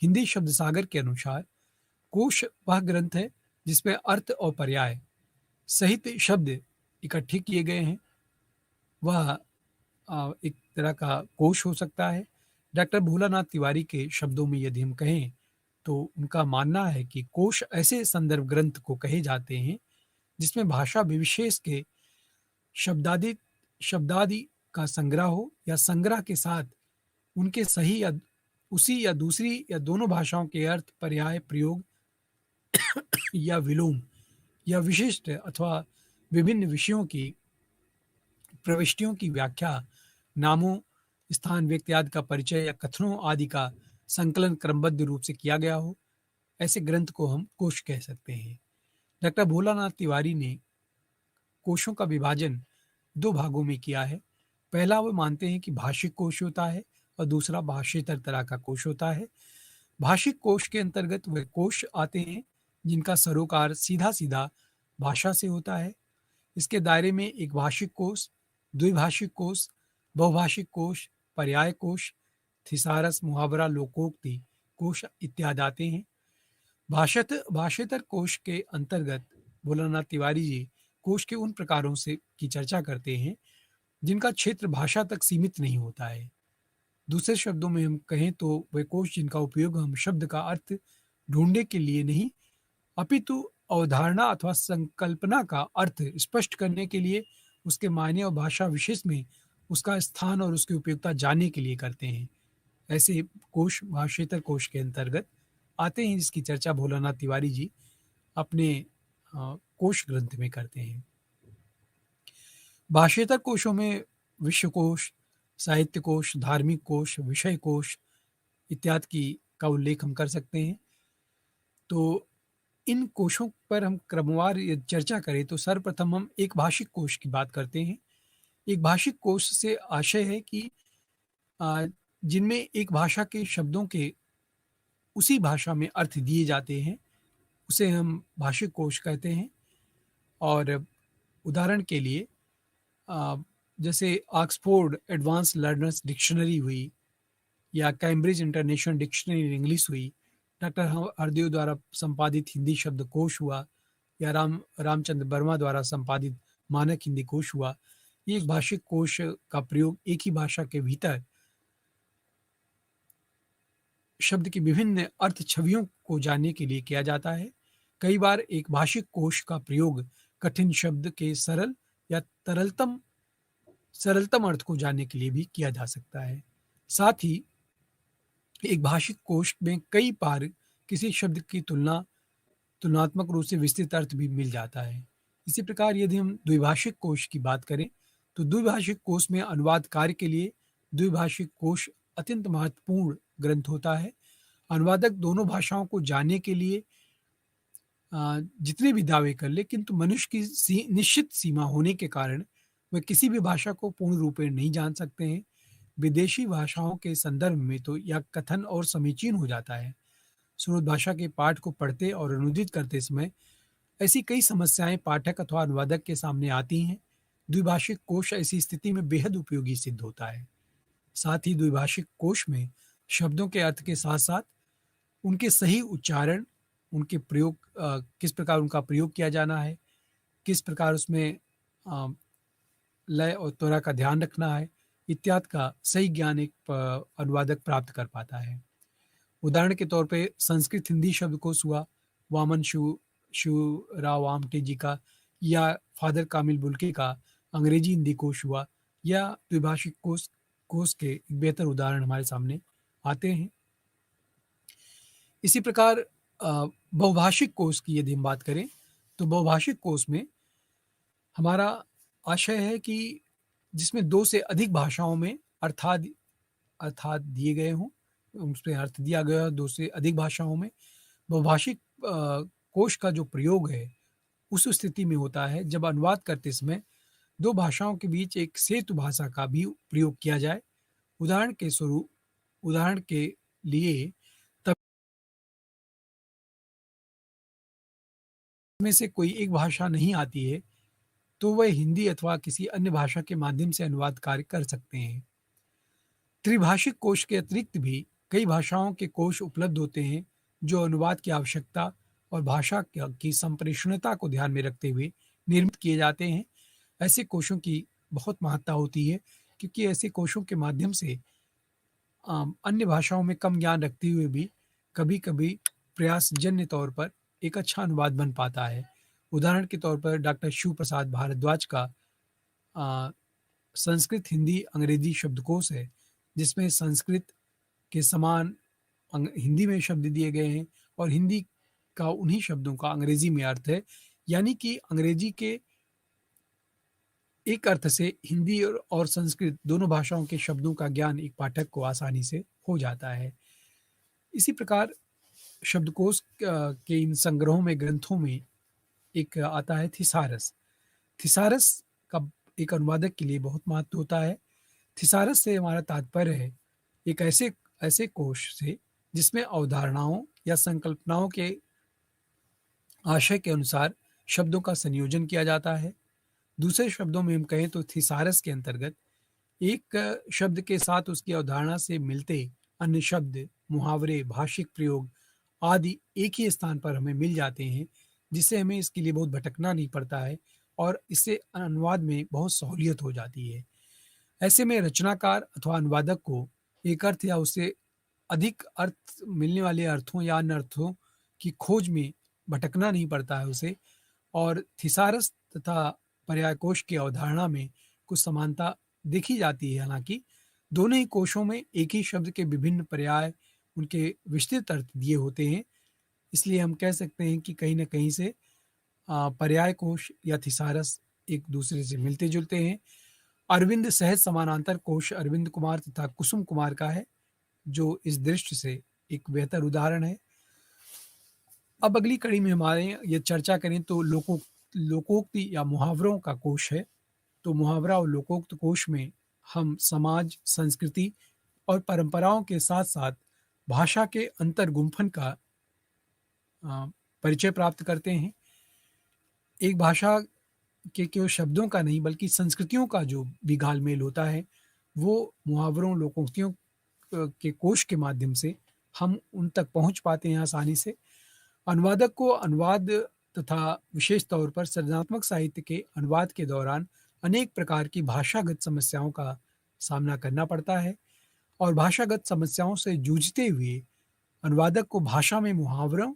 हिंदी शब्द सागर के अनुसार कोश वह ग्रंथ है जिसमें अर्थ और पर्याय सहित शब्द इकट्ठे किए गए हैं। वह एक तरह का कोश हो सकता है। डॉक्टर भोलानाथ तिवारी के शब्दों में यदि हम कहें तो उनका मानना है कि कोश ऐसे संदर्भ ग्रंथ को कहे जाते हैं जिसमें भाषा विशेष के शब्दादि शब्दादि का संग्रह हो या संग्रह के साथ उनके सही या उसी या दूसरी या दोनों भाषाओं के अर्थ, पर्याय, प्रयोग या विलोम या विशिष्ट अथवा विभिन्न विषयों की प्रविष्टियों की व्याख्या, नामों, स्थान, व्यक्ति आदि का परिचय या कथनों आदि का संकलन क्रमबद्ध रूप से किया गया हो, ऐसे ग्रंथ को हम कोश कह सकते हैं। डॉक्टर भोलानाथ तिवारी ने कोशों का विभाजन 2 भागों में किया है। पहला वो मानते हैं कि भाषिक कोश होता है और दूसरा भाषेतर तरह का कोश होता है। भाषिक कोश के अंतर्गत वे कोश आते हैं जिनका सरोकार सीधा-सीधा भाषा से होता है। इसके दायरे में एक भाषिक कोश, द्विभाषिक कोश, बहुभाषिक कोश, पर्याय कोश, थिसारस, मुहावरा, लोकोक्ति कोश इत्यादि आते हैं। भाषेतर कोश के अंतर्गत भोलानाथ तिवारी जी कोश के उन प्रकारों से की चर्चा करते हैं जिनका क्षेत्र भाषा तक सीमित नहीं होता है। दूसरे शब्दों में हम कहें तो वे कोश जिनका उपयोग हम शब्द का अर्थ ढूंढने के लिए नहीं अपितु अवधारणा अथवा संकल्पना का अर्थ स्पष्ट करने के लिए, उसके मायने और भाषा विशेष में उसका स्थान और उसकी उपयोगिता जानने के लिए करते हैं। ऐसे कोश भाषेतर कोश के अंतर्गत आते हैं जिसकी चर्चा भोलानाथ तिवारी जी अपने कोश ग्रंथ में करते हैं। भाषेतर कोशों में विश्वकोश, साहित्य कोश, धार्मिक कोश, विषय कोश इत्यादि की का उल्लेख हम कर सकते हैं। तो इन कोशों पर हम क्रमवार चर्चा करें तो सर्वप्रथम हम एक भाषिक कोश की बात करते हैं। एक भाषिक कोश से आशय है कि जिनमें एक भाषा के शब्दों के उसी भाषा में अर्थ दिए जाते हैं, उसे हम भाषिक कोश कहते हैं। और उदाहरण के लिए जैसे ऑक्सफोर्ड एडवांस लर्नर्स डिक्शनरी हुई या Cambridge international dictionary in English हुई, डॉक्टर हरदेव द्वारा संपादित हिंदी शब्दकोश हुआ या रामचंद्र वर्मा द्वारा संपादित मानक हिंदी कोश हुआ। ये एक भाषिक कोश का प्रयोग एक ही भाषा के भीतर शब्द की विभिन्न अर्थ छवियों को जानने के लिए किया जाता है। कई बार एक भाषिक कोश का प्रयोग कठिन शब्द के सरल या सरलतम अर्थ को जानने के लिए भी किया जा सकता है। साथ ही एक भाषिक कोश में कई बार किसी शब्द की तुलनात्मक रूप से विस्तृत अर्थ भी मिल जाता है। इसी प्रकार यदि हम द्विभाषिक कोश की बात करें तो द्विभाषिक कोश में अनुवाद कार्य के लिए द्विभाषिक कोश अत्यंत महत्वपूर्ण ग्रंथ होता है। अनुवादक दोनों भाषाओं को जानने के लिए जितने भी दावे कर ले, किंतु मनुष्य की निश्चित सीमा होने के कारण वे किसी भी भाषा को पूर्ण रूपेण नहीं जान सकते हैं। विदेशी भाषाओं के संदर्भ में तो यह कथन और समीचीन हो जाता है। स्रोत भाषा के पाठ को पढ़ते और अनुदित करते समय ऐसी कई समस्याएं पाठक अथवा अनुवादक के सामने आती हैं। द्विभाषिक कोश ऐसी स्थिति में बेहद उपयोगी सिद्ध होता है। साथ ही द्विभाषिक कोश में शब्दों के अर्थ के साथ साथ उनके सही उच्चारण, उनके प्रयोग, किस प्रकार उनका प्रयोग किया जाना है, किस प्रकार उसमें अ, लय और त्वरा का ध्यान रखना है, इत्यादि का सही ज्ञान एक अनुवादक प्राप्त कर पाता है। उदाहरण के तौर पे संस्कृत हिंदी शब्दकोश हुआ, वामन शिवराव आमटे जी का, या फादर कामिल बुल्के का अंग्रेजी हिंदी कोश हुआ, या द्विभाषिक कोश कोश के एक बेहतर उदाहरण हमारे सामने आते हैं। इसी प्रकार बहुभाषिक कोश की यदि हम बात करें, तो बहुभाषिक कोश में हमारा आशय है कि जिसमें 2 से अधिक भाषाओं में अर्थात अर्थात दिए गए हों, उसमें अर्थ दिया गया हो 2 से अधिक भाषाओं में। बहुभाषिक कोश का जो प्रयोग है, उस स्थिति में होता है जब अनुवाद करते समय 2 भाषाओं के बीच एक सेतु भाषा का भी प्रयोग किया जाए। उदाहरण के लिए तब में से कोई एक भाषा नहीं आती है, तो वह हिंदी अथवा किसी अन्य भाषा के माध्यम से अनुवाद कार्य कर सकते हैं। त्रिभाषिक कोश के अतिरिक्त भी कई भाषाओं के कोश उपलब्ध होते हैं, जो अनुवाद की आवश्यकता और भाषा की संप्रेषणता को ध्यान में रखते हुए निर्मित किए जाते हैं। ऐसे कोशों की बहुत महत्ता होती है, क्योंकि ऐसे कोशों के माध्यम से अन्य भाषाओं में कम ज्ञान रखते हुए भी कभी-कभी प्रयासजन्य तौर पर एक अच्छा अनुवाद बन पाता है। उदाहरण के तौर पर डॉक्टर शिव प्रसाद भारद्वाज का अ, संस्कृत हिंदी अंग्रेजी शब्दकोश है, जिसमें संस्कृत के समान हिंदी में शब्द दिए गए हैं और हिंदी का उन्हीं शब्दों का अंग्रेजी में अर्थ है। यानी कि अंग्रेजी के एक अर्थ से हिंदी और संस्कृत दोनों भाषाओं के शब्दों का ज्ञान एक पाठक को आसानी से हो जाता है। इसी प्रकार शब्दकोश के इन संग्रहों में, ग्रंथों में एक आता है थिसारस। थिसारस का एक अनुवादक के लिए बहुत महत्व होता है। थिसारस से हमारा तात्पर्य है एक ऐसे ऐसे कोश से जिसमें अवधारणाओं या संकल्पनाओं के आशय के अनुसार शब्दों का संयोजन किया जाता है। दूसरे शब्दों में हम कहें तो थिसारस के अंतर्गत एक शब्द के साथ उसकी अवधारणा से मिलते अन्य शब्द, मुहावरे, भाषिक प्रयोग आदि एक ही स्थान पर हमें मिल जाते हैं, जिससे हमें इसके लिए बहुत भटकना नहीं पड़ता है और इससे अनुवाद में बहुत सहूलियत हो जाती है। ऐसे में रचनाकार अथवा अनुवादक को एक अर्थ या उससे अधिक अर्थ मिलने वाले अर्थों या अन्य अर्थों की खोज में भटकना नहीं पड़ता है उसे, और थिसारस तथा पर्यायकोश की अवधारणा में कुछ समानता देखी जाती है। हालांकि दोनों ही कोशों में एक ही शब्द के विभिन्न पर्याय, उनके विस्तृत अर्थ दिए होते हैं, इसलिए हम कह सकते हैं कि कहीं न कहीं से पर्याय कोश या थिसारस एक दूसरे से मिलते जुलते हैं। अरविंद सहज समानांतर कोश अरविंद कुमार तथा कुसुम कुमार का है, जो इस दृष्टि से एक बेहतर उदाहरण है। अब अगली कड़ी में हमारे ये चर्चा करें तो लोकोक्ति या मुहावरों का कोश है। तो मुहावरा और लोकोक्त कोश में हम समाज, संस्कृति और परंपराओं के साथ साथ भाषा के अंतर गुंफन का परिचय प्राप्त करते हैं। एक भाषा के केवल शब्दों का नहीं बल्कि संस्कृतियों का जो भी घालमेल होता है, वो मुहावरों, लोकोक्तियों के कोश के माध्यम से हम उन तक पहुंच पाते हैं आसानी से। अनुवादक को अनुवाद तथा विशेष तौर पर सृजनात्मक साहित्य के अनुवाद के दौरान अनेक प्रकार की भाषागत समस्याओं का सामना करना पड़ता है, और भाषागत समस्याओं से जूझते हुए अनुवादक को भाषा में मुहावरों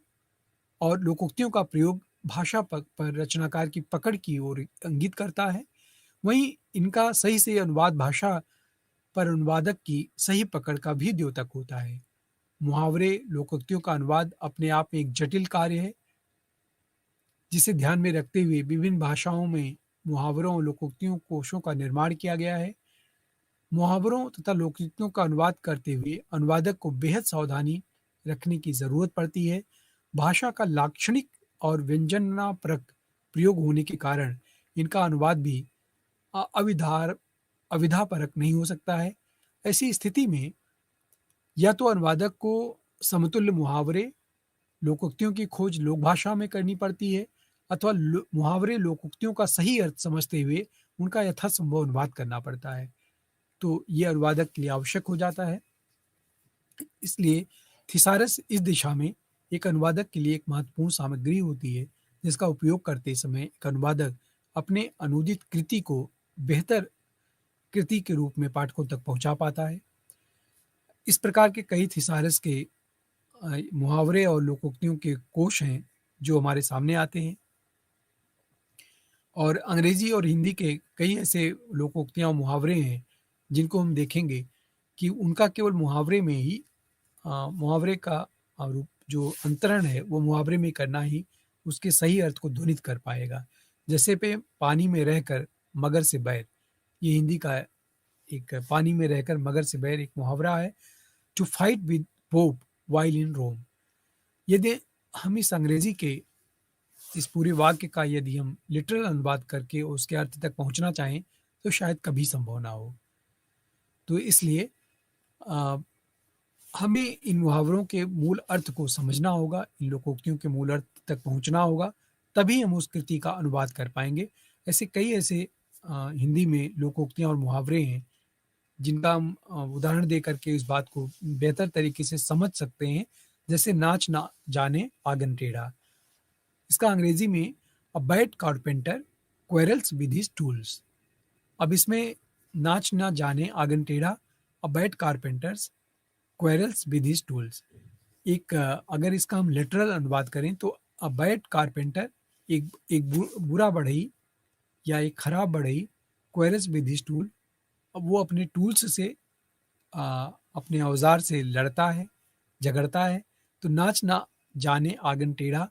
और लोकोक्तियों का प्रयोग भाषा पर रचनाकार की पकड़ की ओर इंगित करता है। वहीं इनका सही से अनुवाद भाषा पर अनुवादक की सही पकड़ का भी द्योतक होता है। मुहावरे, लोकोक्तियों का अनुवाद अपने आप में एक जटिल कार्य है, जिसे ध्यान में रखते हुए विभिन्न भाषाओं में मुहावरों और लोकोक्तियों कोशों का निर्माण किया गया है। मुहावरों तथा लोकोक्तियों का अनुवाद करते हुए अनुवादक को बेहद सावधानी रखने की जरूरत पड़ती है। भाषा का लाक्षणिक और व्यंजनापरक प्रयोग होने के कारण इनका अनुवाद भी अविधार अविधापरक नहीं हो सकता है। ऐसी स्थिति में या तो अनुवादक को समतुल्य मुहावरे, लोकोक्तियों की खोज लोक भाषा में करनी पड़ती है अथवा मुहावरे लोकोक्तियों का सही अर्थ समझते हुए उनका यथासंभव अनुवाद करना पड़ता है। तो ये अनुवादक के लिए आवश्यक हो जाता है। इसलिए थिसारस इस दिशा में एक अनुवादक के लिए एक महत्वपूर्ण सामग्री होती है, जिसका उपयोग करते समय एक अनुवादक अपने अनुदित कृति को बेहतर कृति के रूप में पाठकों तक पहुंचा पाता है। इस प्रकार के कई थिसारस के मुहावरे और लोकोक्तियों के कोश हैं जो हमारे सामने आते हैं, और अंग्रेजी और हिंदी के कई ऐसे लोकोक्तियाँ और मुहावरे हैं जिनको हम देखेंगे कि उनका केवल मुहावरे में ही मुहावरे का रूप जो अंतरण है वो मुहावरे में करना ही उसके सही अर्थ को ध्वनित कर पाएगा। जैसे पे पानी में रहकर मगर से बैर, ये हिंदी का एक पानी में रहकर मगर से बैर एक मुहावरा है। To fight with pope while in Rome. यदि हम इस अंग्रेजी के इस पूरे वाक्य का यदि हम लिटरल अनुवाद करके उसके अर्थ तक पहुंचना चाहें तो शायद कभी संभव ना हो। तो इसलिए अ, हमें इन मुहावरों के मूल अर्थ को समझना होगा, इन लोकोक्तियों के मूल अर्थ तक पहुंचना होगा, तभी हम उस कृति का अनुवाद कर पाएंगे। ऐसे कई ऐसे हिंदी में लोकोक्तियाँ और मुहावरे हैं जिनका हम उदाहरण दे करके इस बात को बेहतर तरीके से समझ सकते हैं। जैसे नाच ना जाने आंगन टेढ़ा, इसका अंग्रेजी में a bad carpenter quarrels with his tools. अब इसमें नाच ना जाने आंगन टेढ़ा, a bad carpenters quarrels with his tools. एक अगर इसका हम लिटरल अनुवाद करें तो अ बैड कारपेंटर एक एक बुरा बढ़ई या एक खराब बढ़ई, क्वेरल्स विद हिज टूल, अब वो अपने टूल्स से अपने औजार से लड़ता है, झगड़ता है। तो नाच ना जाने आंगन टेढ़ा,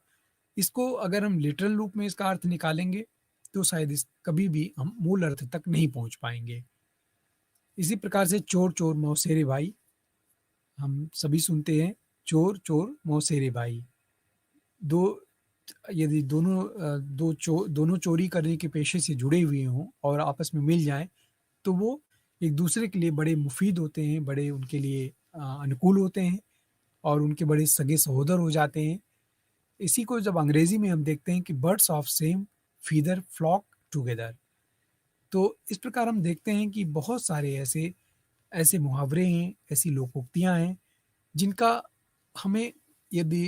इसको अगर हम लिटरल रूप में इसका अर्थ निकालेंगे तो शायद इस कभी भी हम मूल अर्थ तक नहीं पहुंच पाएंगे। इसी प्रकार से चोर चोर मौसेरे भाई, हम सभी सुनते हैं चोर चोर मौसेरे भाई। दो यदि दोनों चोरी करने के पेशे से जुड़े हुए हों और आपस में मिल जाएं तो वो एक दूसरे के लिए बड़े मुफीद होते हैं, बड़े उनके लिए अनुकूल होते हैं और उनके बड़े सगे सहोदर हो जाते हैं। इसी को जब अंग्रेजी में हम देखते हैं कि birds of same feather flock together, तो इस प्रकार हम देखते हैं कि बहुत सारे ऐसे ऐसे मुहावरे हैं, ऐसी लोकोक्तियाँ हैं जिनका हमें यदि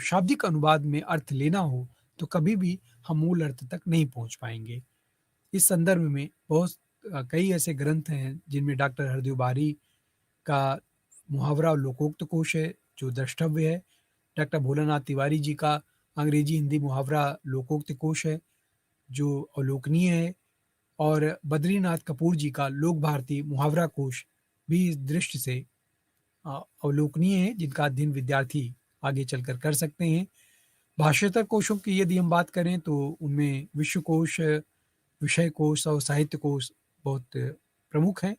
शाब्दिक अनुवाद में अर्थ लेना हो तो कभी भी हम मूल अर्थ तक नहीं पहुंच पाएंगे। इस संदर्भ में बहुत कई ऐसे ग्रंथ हैं जिनमें डॉक्टर हरदेव बारी का मुहावरा और लोकोक्त कोश है जो द्रष्टव्य है। डॉक्टर भोलानाथ तिवारी जी का अंग्रेजी हिंदी मुहावरा लोकोक्त कोश है जो अवलोकनीय है, और बद्रीनाथ कपूर जी का लोक भारती मुहावरा कोश भी इस दृष्टि से अवलोकनीय है, जिनका अध्ययन विद्यार्थी आगे चलकर कर सकते हैं। भाषांतर कोशों की यदि हम बात करें तो उनमें विश्वकोश, विषय कोश और साहित्य कोश बहुत प्रमुख हैं,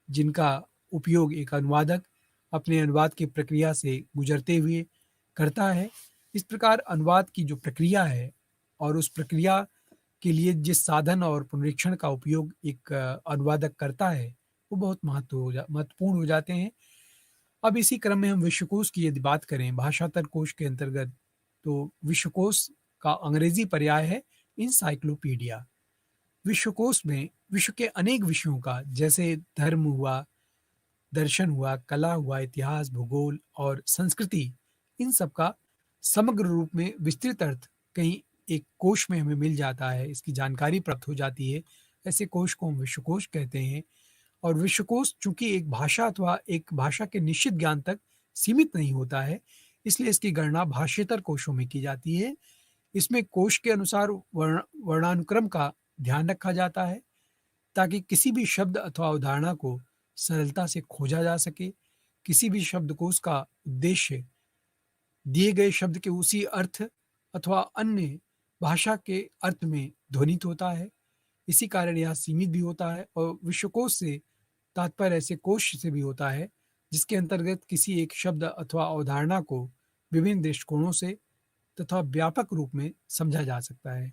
जिनका उपयोग एक अनुवादक अपने अनुवाद की प्रक्रिया से गुजरते हुए करता है। इस प्रकार अनुवाद की जो प्रक्रिया है और उस प्रक्रिया के लिए जिस साधन और पुनरीक्षण का उपयोग एक अनुवादक करता है वो बहुत महत्वपूर्ण हो जाते हैं। अब इसी क्रम में हम विश्वकोश की यदि बात करें भाषांतर कोश के अंतर्गत, तो विश्वकोश का अंग्रेजी पर्याय है इंसाइक्लोपीडिया। विश्वकोश में विश्व के अनेक विषयों का, जैसे धर्म हुआ, दर्शन हुआ, कला हुआ, इतिहास, भूगोल और संस्कृति, इन सब का समग्र रूप में विस्तृत अर्थ कहीं एक कोश में हमें मिल जाता है, इसकी जानकारी प्राप्त हो जाती है। ऐसे कोश को हम विश्वकोश कहते हैं। और विश्वकोश चूंकि एक भाषा अथवा एक भाषा के निश्चित ज्ञान तक सीमित नहीं होता है, इसलिए इसकी गणना भाषेतर कोशों में की जाती है। इसमें कोश के अनुसार वर्णानुक्रम का ध्यान रखा जाता है ताकि किसी भी शब्द अथवा अवधारणा को सरलता से खोजा जा सके। किसी भी शब्दकोश का उद्देश्य दिए गए शब्द के उसी अर्थ अथवा अन्य भाषा के अर्थ में ध्वनित होता है। इसी कारण यह सीमित भी होता है, और विश्वकोश से तात्पर्य ऐसे कोश से भी होता है जिसके अंतर्गत किसी एक शब्द अथवा अवधारणा को विभिन्न दृष्टिकोणों से तथा व्यापक रूप में समझा जा सकता है।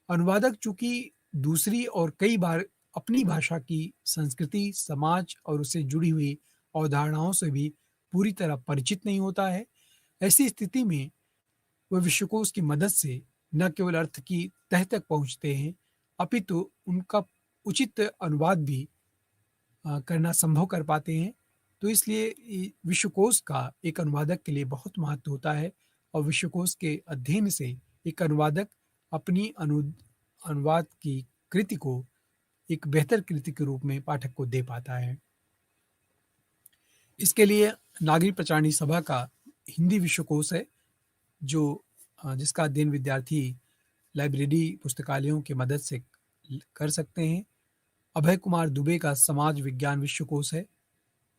अनुवादक चूंकि दूसरी और कई बार अपनी भाषा की संस्कृति, समाज और उससे जुड़ी हुई अवधारणाओं से भी पूरी तरह परिचित नहीं होता है, ऐसी स्थिति में वह विश्वकोश की मदद से न केवल अर्थ की तह तक पहुंचते हैं, अपितु उनका उचित अनुवाद भी करना संभव कर पाते हैं। तो इसलिए विश्वकोश का एक अनुवादक के लिए बहुत महत्व होता है और विश्वकोश के अध्ययन से एक अनुवादक अपनी अनुवाद की कृति को एक बेहतर कृति के रूप में पाठक को दे पाता है। इसके लिए नागरिक प्रचारणी सभा का हिंदी विश्वकोश है, जो जिसका अध्ययन विद्यार्थी लाइब्रेरी पुस्तकालयों की मदद से कर सकते हैं। अभय कुमार दुबे का समाज विज्ञान विश्वकोश है,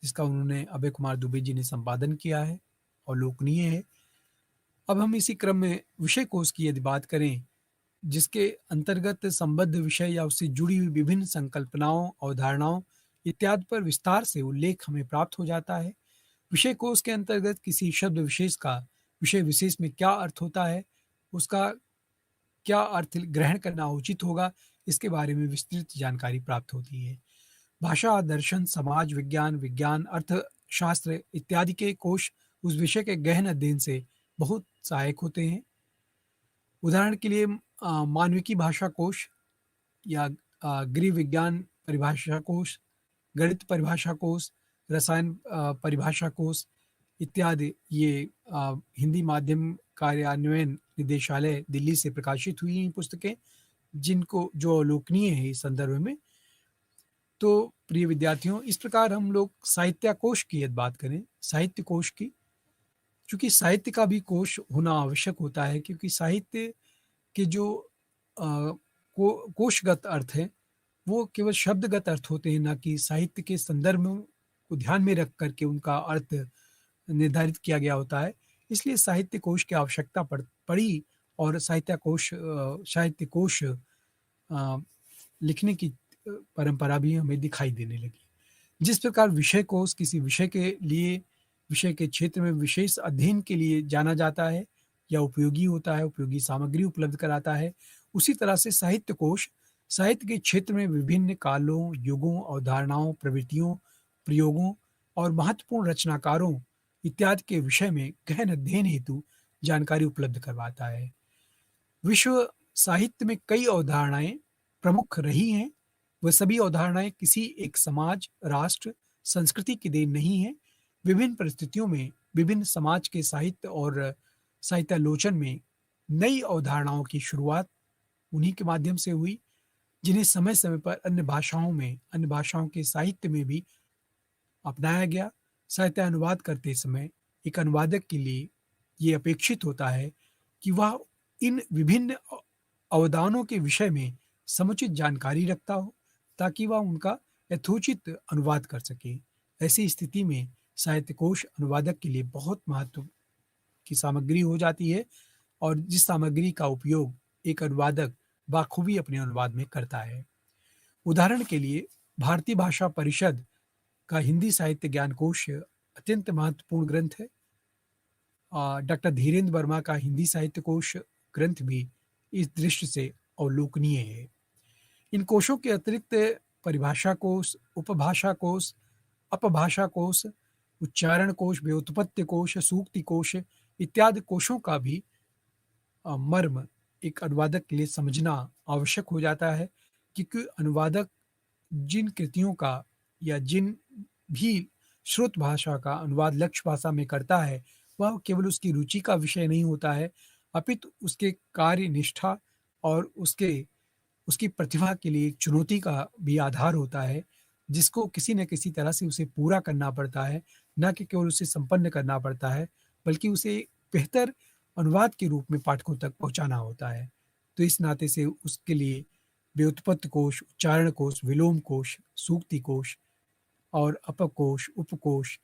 जिसका उन्होंने अभय कुमार दुबे जी ने संपादन किया है और लोकनीय है। अब हम इसी क्रम में विषय कोश की यदि बात करें, जिसके अंतर्गत संबद्ध विषय या उससे जुड़ी हुई विभिन्न संकल्पनाओं, अवधारणाओं इत्यादि पर विस्तार से उल्लेख हमें प्राप्त हो जाता है। विषय कोश के अंतर्गत किसी शब्द विशेष का विषय विशेष में क्या अर्थ होता है, उसका क्या अर्थ ग्रहण करना उचित होगा, इसके बारे में विस्तृत जानकारी प्राप्त होती है। भाषा, दर्शन, समाज विज्ञान, विज्ञान, अर्थशास्त्र इत्यादि के कोश उस विषय के गहन अध्ययन से बहुत सहायक होते हैं। उदाहरण के लिए मानविकी भाषा कोश या गृह विज्ञान परिभाषा कोश, गणित परिभाषा कोश, रसायन परिभाषा कोश इत्यादि ये हिंदी माध्यम कार्यान्वयन निदेशालय दिल्ली से प्रकाशित हुई हैं पुस्तकें, जिनको जो अवलोकनीय है इस संदर्भ में। तो प्रिय विद्यार्थियों, इस प्रकार हम लोग साहित्य कोश की यदि बात करें, साहित्य कोश की, चूंकि साहित्य का भी कोश होना आवश्यक होता है, क्योंकि साहित्य के जो कोशगत अर्थ है वो केवल शब्दगत अर्थ होते हैं, ना कि साहित्य के संदर्भ को ध्यान में रख करके उनका अर्थ निर्धारित किया गया होता है। इसलिए साहित्य कोश की आवश्यकता पड़ी और साहित्य कोश लिखने की परंपरा भी हमें दिखाई देने लगी। जिस प्रकार विषय कोश किसी विषय के लिए, विषय के क्षेत्र में विशेष अध्ययन के लिए जाना जाता है या उपयोगी होता है, उपयोगी सामग्री उपलब्ध कराता है, उसी तरह से साहित्य कोश साहित्य के क्षेत्र में विभिन्न कालों, युगों, अवधारणाओं, प्रवृत्तियों, प्रयोगों और महत्वपूर्ण रचनाकारों इत्यादि के विषय में गहन अध्ययन हेतु जानकारी उपलब्ध करवाता है। विश्व साहित्य में कई अवधारणाएं प्रमुख रही हैं। वह सभी अवधारणाएं किसी एक समाज, राष्ट्र, संस्कृति की देन नहीं है। विभिन्न परिस्थितियों में विभिन्न समाज के साहित्य और साहित्यालोचन में नई अवधारणाओं की शुरुआत उन्हीं के माध्यम से हुई, जिन्हें समय समय पर अन्य भाषाओं के साहित्य में भी अपनाया गया। साहित्य अनुवाद करते समय एक अनुवादक के लिए ये अपेक्षित होता है कि वह इन विभिन्न अवदानों के विषय में समुचित जानकारी रखता हो, ताकि वह उनका यथोचित अनुवाद कर सके। ऐसी स्थिति में साहित्य कोश अनुवादक के लिए बहुत महत्व की सामग्री हो जाती है और जिस सामग्री का उपयोग एक अनुवादक बाखूबी अपने अनुवाद में करता है। उदाहरण के लिए भारतीय भाषा परिषद का हिंदी साहित्य ज्ञान कोश अत्यंत महत्वपूर्ण ग्रंथ है। डॉक्टर धीरेन्द्र वर्मा का हिंदी साहित्य कोश ग्रंथ भी इस दृष्टि से अवलोकनीय है। इन कोशों के अतिरिक्त परिभाषा कोश, उपभाषा कोश, अपभाषा कोश, उच्चारण कोश, व्युत्पत्ति कोश, सूक्ति कोश इत्यादि कोशों का भी मर्म एक अनुवादक के लिए समझना आवश्यक हो जाता है, क्योंकि अनुवादक जिन कृतियों का या जिन भी श्रुत भाषा का अनुवाद लक्ष्य भाषा में करता है, वह केवल उसकी रुचि का विषय नहीं होता है, अपितु उसके कार्य निष्ठा और उसकी प्रतिभा के लिए एक चुनौती का भी आधार होता है, जिसको किसी न किसी तरह से उसे पूरा करना पड़ता है, न कि केवल उसे संपन्न करना पड़ता है, बल्कि उसे बेहतर अनुवाद के रूप में पाठकों तक पहुंचाना होता है। तो इस नाते से उसके लिए व्युत्पत्ति कोश, उच्चारण कोश, विलोम कोश, सूक्ति कोश और अपकोश, उपकोश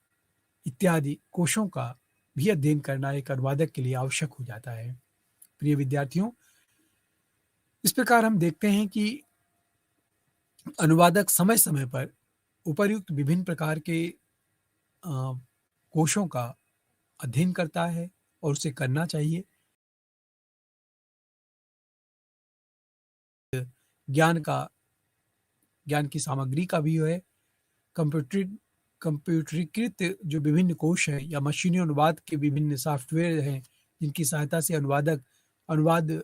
इत्यादि कोशों का भी अध्ययन करना एक अनुवादक के लिए आवश्यक हो जाता है। प्रिय विद्यार्थियों, इस प्रकार हम देखते हैं कि अनुवादक समय समय पर उपर्युक्त विभिन्न प्रकार के कोशों का अध्ययन करता है और उसे करना चाहिए। ज्ञान का ज्ञान की सामग्री का भी है। कंप्यूटरी कंप्यूटरीकृत जो विभिन्न कोश हैं या मशीनी अनुवाद के विभिन्न सॉफ्टवेयर हैं, जिनकी सहायता से अनुवादक अनुवाद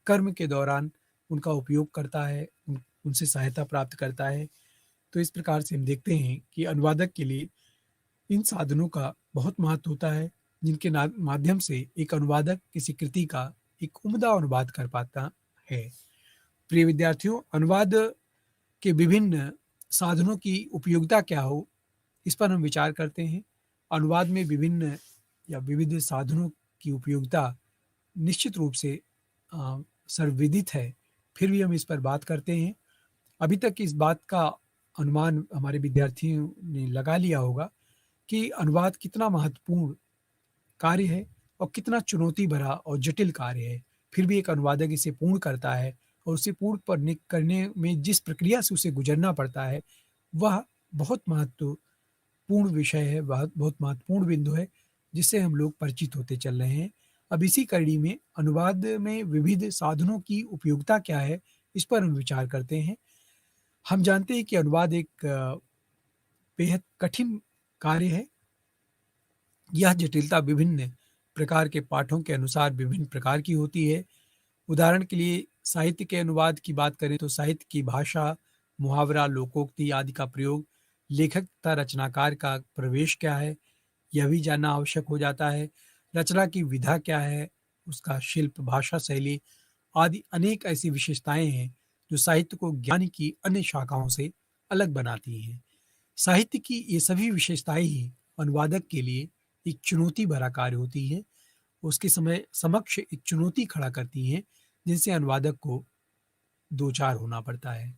कर्म के दौरान उनका उपयोग करता है, उनसे सहायता प्राप्त करता है। तो इस प्रकार से हम देखते हैं कि अनुवादक के लिए इन साधनों का बहुत महत्व होता है, जिनके माध्यम से एक अनुवादक किसी कृति का एक उम्दा अनुवाद कर पाता है। प्रिय विद्यार्थियों, अनुवाद के विभिन्न साधनों की उपयोगिता क्या हो, इस पर हम विचार करते हैं। अनुवाद में विभिन्न या विविध साधनों की उपयोगिता निश्चित रूप से सर्वविदित है, फिर भी हम इस पर बात करते हैं। अभी तक इस बात का अनुमान हमारे विद्यार्थियों ने लगा लिया होगा कि अनुवाद कितना महत्वपूर्ण कार्य है और कितना चुनौती भरा और जटिल कार्य है। फिर भी एक अनुवादक इसे पूर्ण करता है और उसे करने में जिस प्रक्रिया से उसे गुजरना पड़ता है, वह बहुत महत्वपूर्ण विषय है, बहुत बहुत महत्वपूर्ण बिंदु है, जिससे हम लोग परिचित होते चल रहे हैं। अब इसी कड़ी में अनुवाद में विविध साधनों की उपयोगिता क्या है, इस पर हम विचार करते हैं। हम जानते हैं कि अनुवाद एक बेहद कठिन कार्य है। यह जटिलता विभिन्न प्रकार के पाठों के अनुसार विभिन्न प्रकार की होती है। उदाहरण के लिए साहित्य के अनुवाद की बात करें तो साहित्य की भाषा, मुहावरा, लोकोक्ति आदि का प्रयोग, लेखक तथा रचनाकार का प्रवेश क्या है, यह भी जानना आवश्यक हो जाता है। रचना की विधा क्या है, उसका शिल्प, भाषा शैली आदि अनेक ऐसी विशेषताएं हैं जो साहित्य को ज्ञान की अन्य शाखाओं से अलग बनाती हैं। साहित्य की ये सभी विशेषताएं ही अनुवादक के लिए एक चुनौती भरा कार्य होती है, उसके समय समक्ष एक चुनौती खड़ा करती हैं, जिनसे अनुवादक को दो चार होना पड़ता है।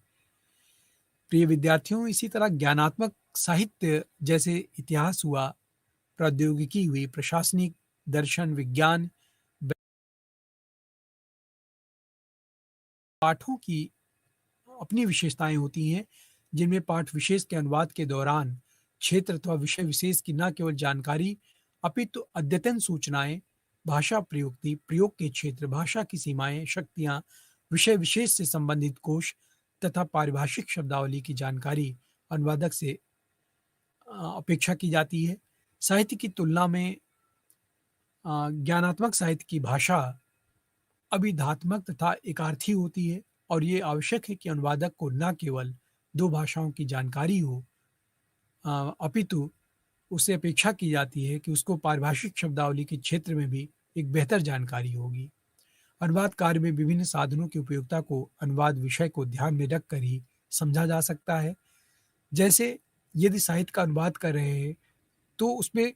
प्रिय विद्यार्थियों, इसी तरह ज्ञानात्मक साहित्य जैसे इतिहास हुआ, प्रौद्योगिकी हुई, प्रशासनिक, दर्शन, विज्ञान, पाठों की अपनी विशेषताएं होती हैं, जिनमें पाठ विशेष के अनुवाद के दौरान क्षेत्र अथवा विषय विशेष की न केवल जानकारी अपितु अद्यतन सूचनाएं, भाषा प्रयुक्ति, प्रयोग के क्षेत्र, भाषा की सीमाएं, शक्तियां, विषय विशेष से संबंधित कोश तथा पारिभाषिक शब्दावली की जानकारी अनुवादक से अपेक्षा की जाती है। साहित्य की तुलना में ज्ञानात्मक साहित्य की भाषा अभिधात्मक तथा एकार्थी होती है और ये आवश्यक है कि अनुवादक को न केवल दो भाषाओं की जानकारी हो, अपितु उससे अपेक्षा की जाती है कि उसको पारिभाषिक शब्दावली के क्षेत्र में भी एक बेहतर जानकारी होगी। अनुवाद कार्य में विभिन्न साधनों की उपयोगिता को अनुवाद विषय को ध्यान में रखकर ही समझा जा सकता है। जैसे यदि साहित्य का अनुवाद कर रहे हैं तो उसमें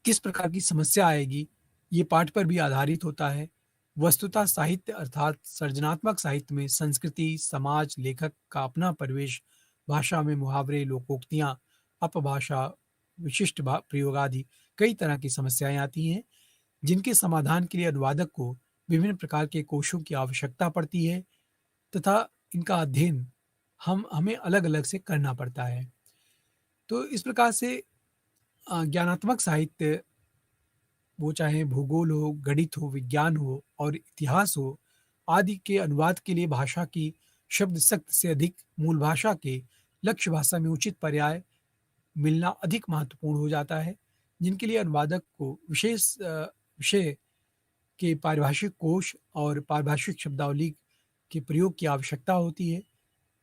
किस प्रकार की समस्या आएगी, ये पाठ पर भी आधारित होता है। वस्तुतः साहित्य अर्थात सृजनात्मक साहित्य में संस्कृति, समाज, लेखक का अपना परिवेश, भाषा में मुहावरे, लोकोक्तियाँ, अपभाषा, विशिष्ट प्रयोग आदि कई तरह की समस्याएं आती हैं, जिनके समाधान के लिए अनुवादक को विभिन्न प्रकार के कोशों की आवश्यकता पड़ती है तथा इनका अध्ययन हमें अलग-अलग से करना पड़ता है। तो इस प्रकार से ज्ञानात्मक साहित्य, वो चाहे भूगोल हो, गणित हो, विज्ञान हो और इतिहास हो, आदि के अनुवाद के लिए भाषा की शब्द शक्त से अधिक मूल भाषा के लक्ष्य भाषा में उचित पर्याय मिलना अधिक महत्वपूर्ण हो जाता है, जिनके लिए अनुवादक को विशेष विषय के पारिभाषिक कोश और पारिभाषिक शब्दावली के प्रयोग की आवश्यकता होती है,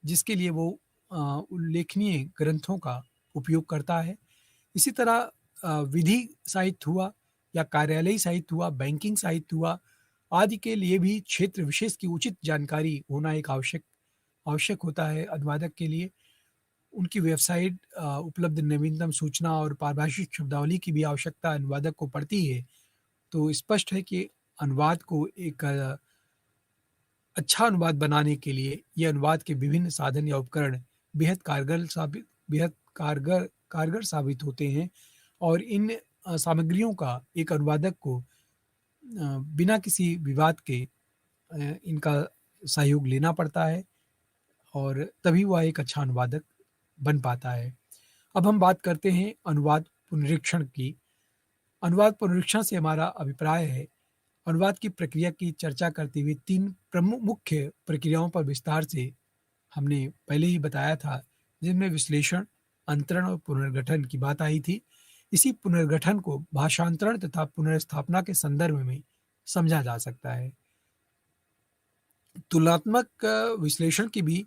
जिसके लिए वो उल्लेखनीय ग्रंथों का उपयोग करता है। इसी तरह विधि साहित्य हुआ या कार्यालयी साहित्य हुआ, बैंकिंग साहित्य हुआ, आदि के लिए भी क्षेत्र विशेष की उचित जानकारी होना एक आवश्यक होता है अनुवादक के लिए। उनकी वेबसाइट, उपलब्ध नवीनतम सूचना और पारिभाषिक शब्दावली की भी आवश्यकता अनुवादक को पड़ती है। तो स्पष्ट है कि अनुवाद को एक अच्छा अनुवाद बनाने के लिए ये अनुवाद के विभिन्न साधन या उपकरण बेहद कारगर साबित होते हैं और इन सामग्रियों का एक अनुवादक को बिना किसी विवाद के इनका सहयोग लेना पड़ता है और तभी वह एक अच्छा अनुवादक बन पाता है। अब हम बात करते हैं अनुवाद पुनरीक्षण की। अनुवाद पुनरीक्षण से हमारा अभिप्राय है, अनुवाद की प्रक्रिया की चर्चा करते हुए 3 प्रमुख मुख्य प्रक्रियाओं पर विस्तार से हमने पहले ही बताया था, जिनमें विश्लेषण, अंतरण और पुनर्गठन की बात आई थी। इसी पुनर्गठन को भाषांतरण तथा पुनर्स्थापना के संदर्भ में समझा जा सकता है। तुलनात्मक विश्लेषण की भी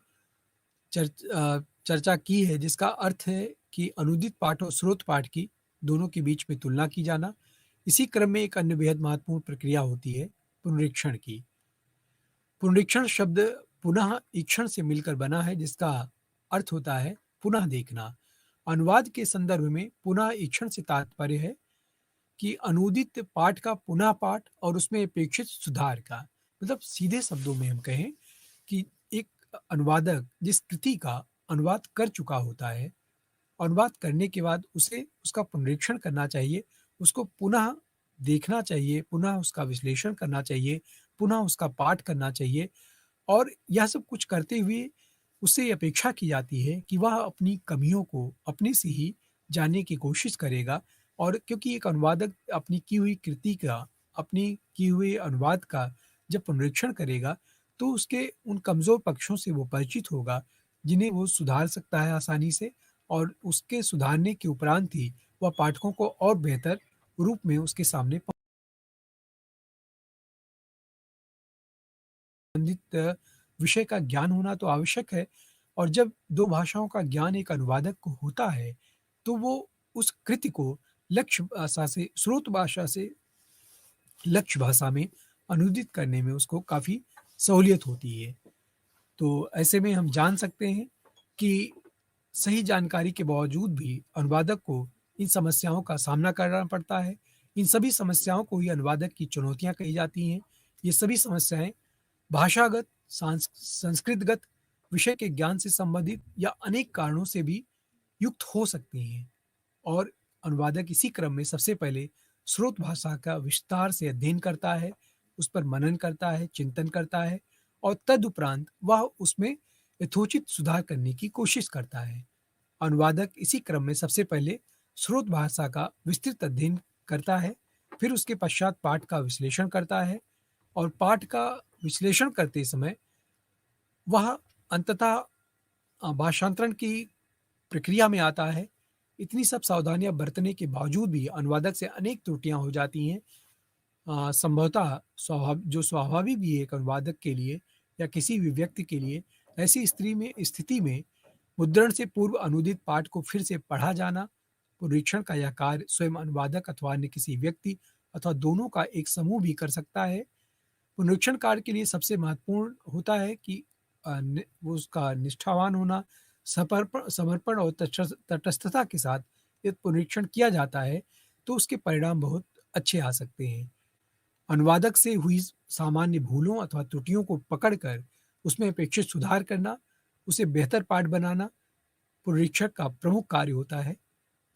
चर्चा की है, जिसका अर्थ है कि अनुदित पाठ और स्रोत पाठ की दोनों के बीच में तुलना की जाना। इसी क्रम में एक अन्य बेहद महत्वपूर्ण प्रक्रिया होती है पुनरीक्षण की। पुनरीक्षण शब्द पुनः ईक्षण से मिलकर बना है, जिसका अर्थ होता है पुनः देखना। अनुवाद के संदर्भ में पुनः ईक्षण से तात्पर्य है कि अनूदित पाठ का पुनः पाठ और उसमें अपेक्षित सुधार का। मतलब सीधे शब्दों में हम कहें कि एक अनुवादक जिस कृति का अनुवाद कर चुका होता है, अनुवाद करने के बाद उसे उसका पुनरीक्षण करना चाहिए, उसको पुनः देखना चाहिए, पुनः उसका विश्लेषण करना चाहिए, पुनः उसका पाठ करना चाहिए और यह सब कुछ करते हुए उससे ये अपेक्षा की जाती है कि वह अपनी कमियों को अपने से ही जानने की कोशिश करेगा और क्योंकि एक अनुवादक अपनी की हुई कृति का, अपनी की हुई अनुवाद का जब पुनरीक्षण करेगा, तो उसके उन कमज़ोर पक्षों से वो परिचित होगा, जिन्हें वो सुधार सकता है आसानी से और उसके सुधारने के उपरांत ही वह पाठकों को और बेहतर रूप में उसके सामने संबंधित विषय का ज्ञान होना तो आवश्यक है और जब 2 भाषाओं का ज्ञान एक अनुवादक को होता है, तो वो उस कृति को लक्ष्य भाषा से स्रोत भाषा से लक्ष्य भाषा में अनुदित करने में उसको काफ़ी सहूलियत होती है। तो ऐसे में हम जान सकते हैं कि सही जानकारी के बावजूद भी अनुवादक को इन समस्याओं का सामना करना पड़ता है। इन सभी समस्याओं को ही अनुवादक की चुनौतियाँ कही जाती हैं। ये सभी समस्याएँ भाषागत, संस्कृतगत, विषय के ज्ञान से संबंधित या अनेक कारणों से भी युक्त हो सकती हैं और अनुवादक इसी क्रम में सबसे पहले स्रोत भाषा का विस्तार से अध्ययन करता है, उस पर मनन करता है, चिंतन करता है और तदुपरांत वह उसमें यथोचित सुधार करने की कोशिश करता है। अनुवादक इसी क्रम में सबसे पहले स्रोत भाषा का विस्तृत अध्ययन करता है, फिर उसके पश्चात पाठ का विश्लेषण करता है और पाठ का विश्लेषण करते समय वह अंततः भाषांतरण की प्रक्रिया में आता है। इतनी सब सावधानियाँ बरतने के बावजूद भी अनुवादक से अनेक त्रुटियाँ हो जाती हैं। संभवतः जो स्वाभाविक भी है एक अनुवादक के लिए या किसी भी व्यक्ति के लिए, ऐसी स्थिति में मुद्रण से पूर्व अनुदित पाठ को फिर से पढ़ा जाना, पुनरीक्षण का यह कार्य स्वयं अनुवादक अथवा अन्य किसी व्यक्ति अथवा दोनों का एक समूह भी कर सकता है। पुनरीक्षण कार्य के लिए सबसे महत्वपूर्ण होता है कि वो उसका निष्ठावान होना, समर्पण और तटस्थता के साथ यदि पुनरीक्षण किया जाता है, तो उसके परिणाम बहुत अच्छे आ सकते हैं। अनुवादक से हुई सामान्य भूलों अथवा त्रुटियों को पकड़कर उसमें अपेक्षित सुधार करना, उसे बेहतर पाठ बनाना पुनरीक्षक का प्रमुख कार्य होता है।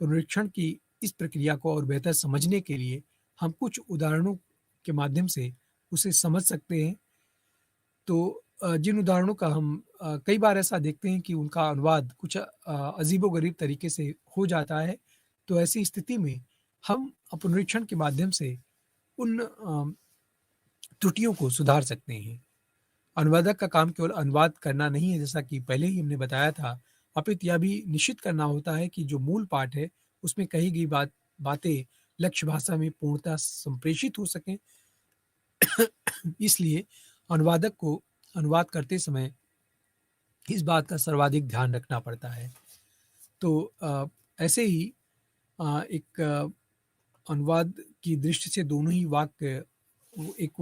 पुनरीक्षण की इस प्रक्रिया को और बेहतर समझने के लिए हम कुछ उदाहरणों के माध्यम से उसे समझ सकते हैं। तो जिन उदाहरणों का हम कई बार ऐसा देखते हैं कि उनका अनुवाद कुछ अजीबो-गरीब तरीके से हो जाता है, तो ऐसी स्थिति में हम पुनरीक्षण के माध्यम से उन त्रुटियों को सुधार सकते हैं। अनुवादक का काम केवल अनुवाद करना नहीं है, जैसा कि पहले ही हमने बताया था, अपितु यह भी निश्चित करना होता है कि जो मूल पाठ है, उसमें कही गई बातें लक्ष्य भाषा में पूर्णतः संप्रेषित हो सकें। इसलिए अनुवादक को अनुवाद करते समय इस बात का सर्वाधिक ध्यान रखना पड़ता है। तो ऐसे ही एक अनुवाद की दृष्टि से दोनों ही वाक्य एक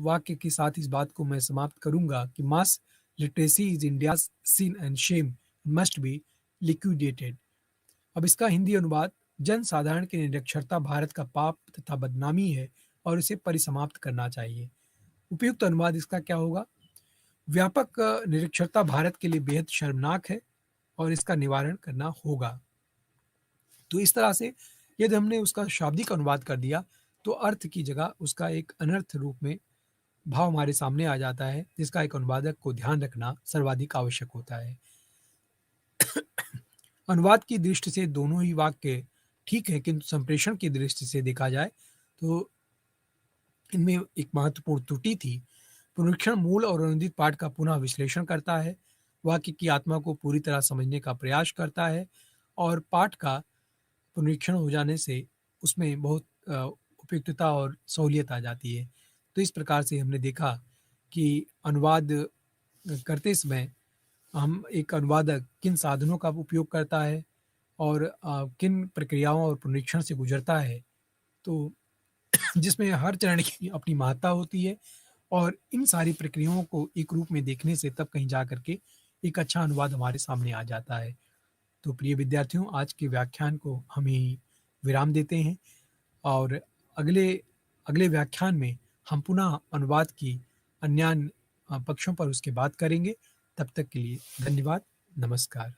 वाक्य के साथ इस बात को मैं समाप्त करूँगा कि mass literacy is India's sin and shame must be liquidated. अब इसका हिंदी अनुवाद जनसाधारण की निरक्षरता भारत का पाप तथा बदनामी है और इसे परिसमाप्त करना चाहिए। उपयुक्त अनुवाद इसका क्या होगा? व्यापक निरक्षरता भारत के लिए बेहद शर्मनाक है और इसका निवारण करना होगा। तो इस तरह से यदि हमने उसका शाब्दिक अनुवाद कर दिया, तो अर्थ की जगह उसका एक अनर्थ रूप में भाव हमारे सामने आ जाता है, जिसका एक अनुवादक को ध्यान रखना सर्वाधिक आवश्यक होता है। अनुवाद की दृष्टि से दोनों ही वाक्य ठीक है, किंतु संप्रेषण की दृष्टि से देखा जाए, तो इनमें एक महत्वपूर्ण त्रुटि थी। पुनरीक्षण मूल और अनुदित पाठ का पुनः विश्लेषण करता है, वाक्य की आत्मा को पूरी तरह समझने का प्रयास करता है और पाठ का पुनरीक्षण हो जाने से उसमें बहुत उपयुक्तता और सहूलियत आ जाती है। तो इस प्रकार से हमने देखा कि अनुवाद करते समय हम एक अनुवादक किन साधनों का उपयोग करता है और किन प्रक्रियाओं और पुनरीक्षण से गुजरता है। तो जिसमें हर चरण की अपनी महत्ता होती है और इन सारी प्रक्रियाओं को एक रूप में देखने से तब कहीं जा कर के एक अच्छा अनुवाद हमारे सामने आ जाता है। तो प्रिय विद्यार्थियों, आज के व्याख्यान को हम यहीं विराम देते हैं और अगले अगले व्याख्यान में हम पुनः अनुवाद की अन्य पक्षों पर उसके बात करेंगे। तब तक के लिए धन्यवाद। नमस्कार।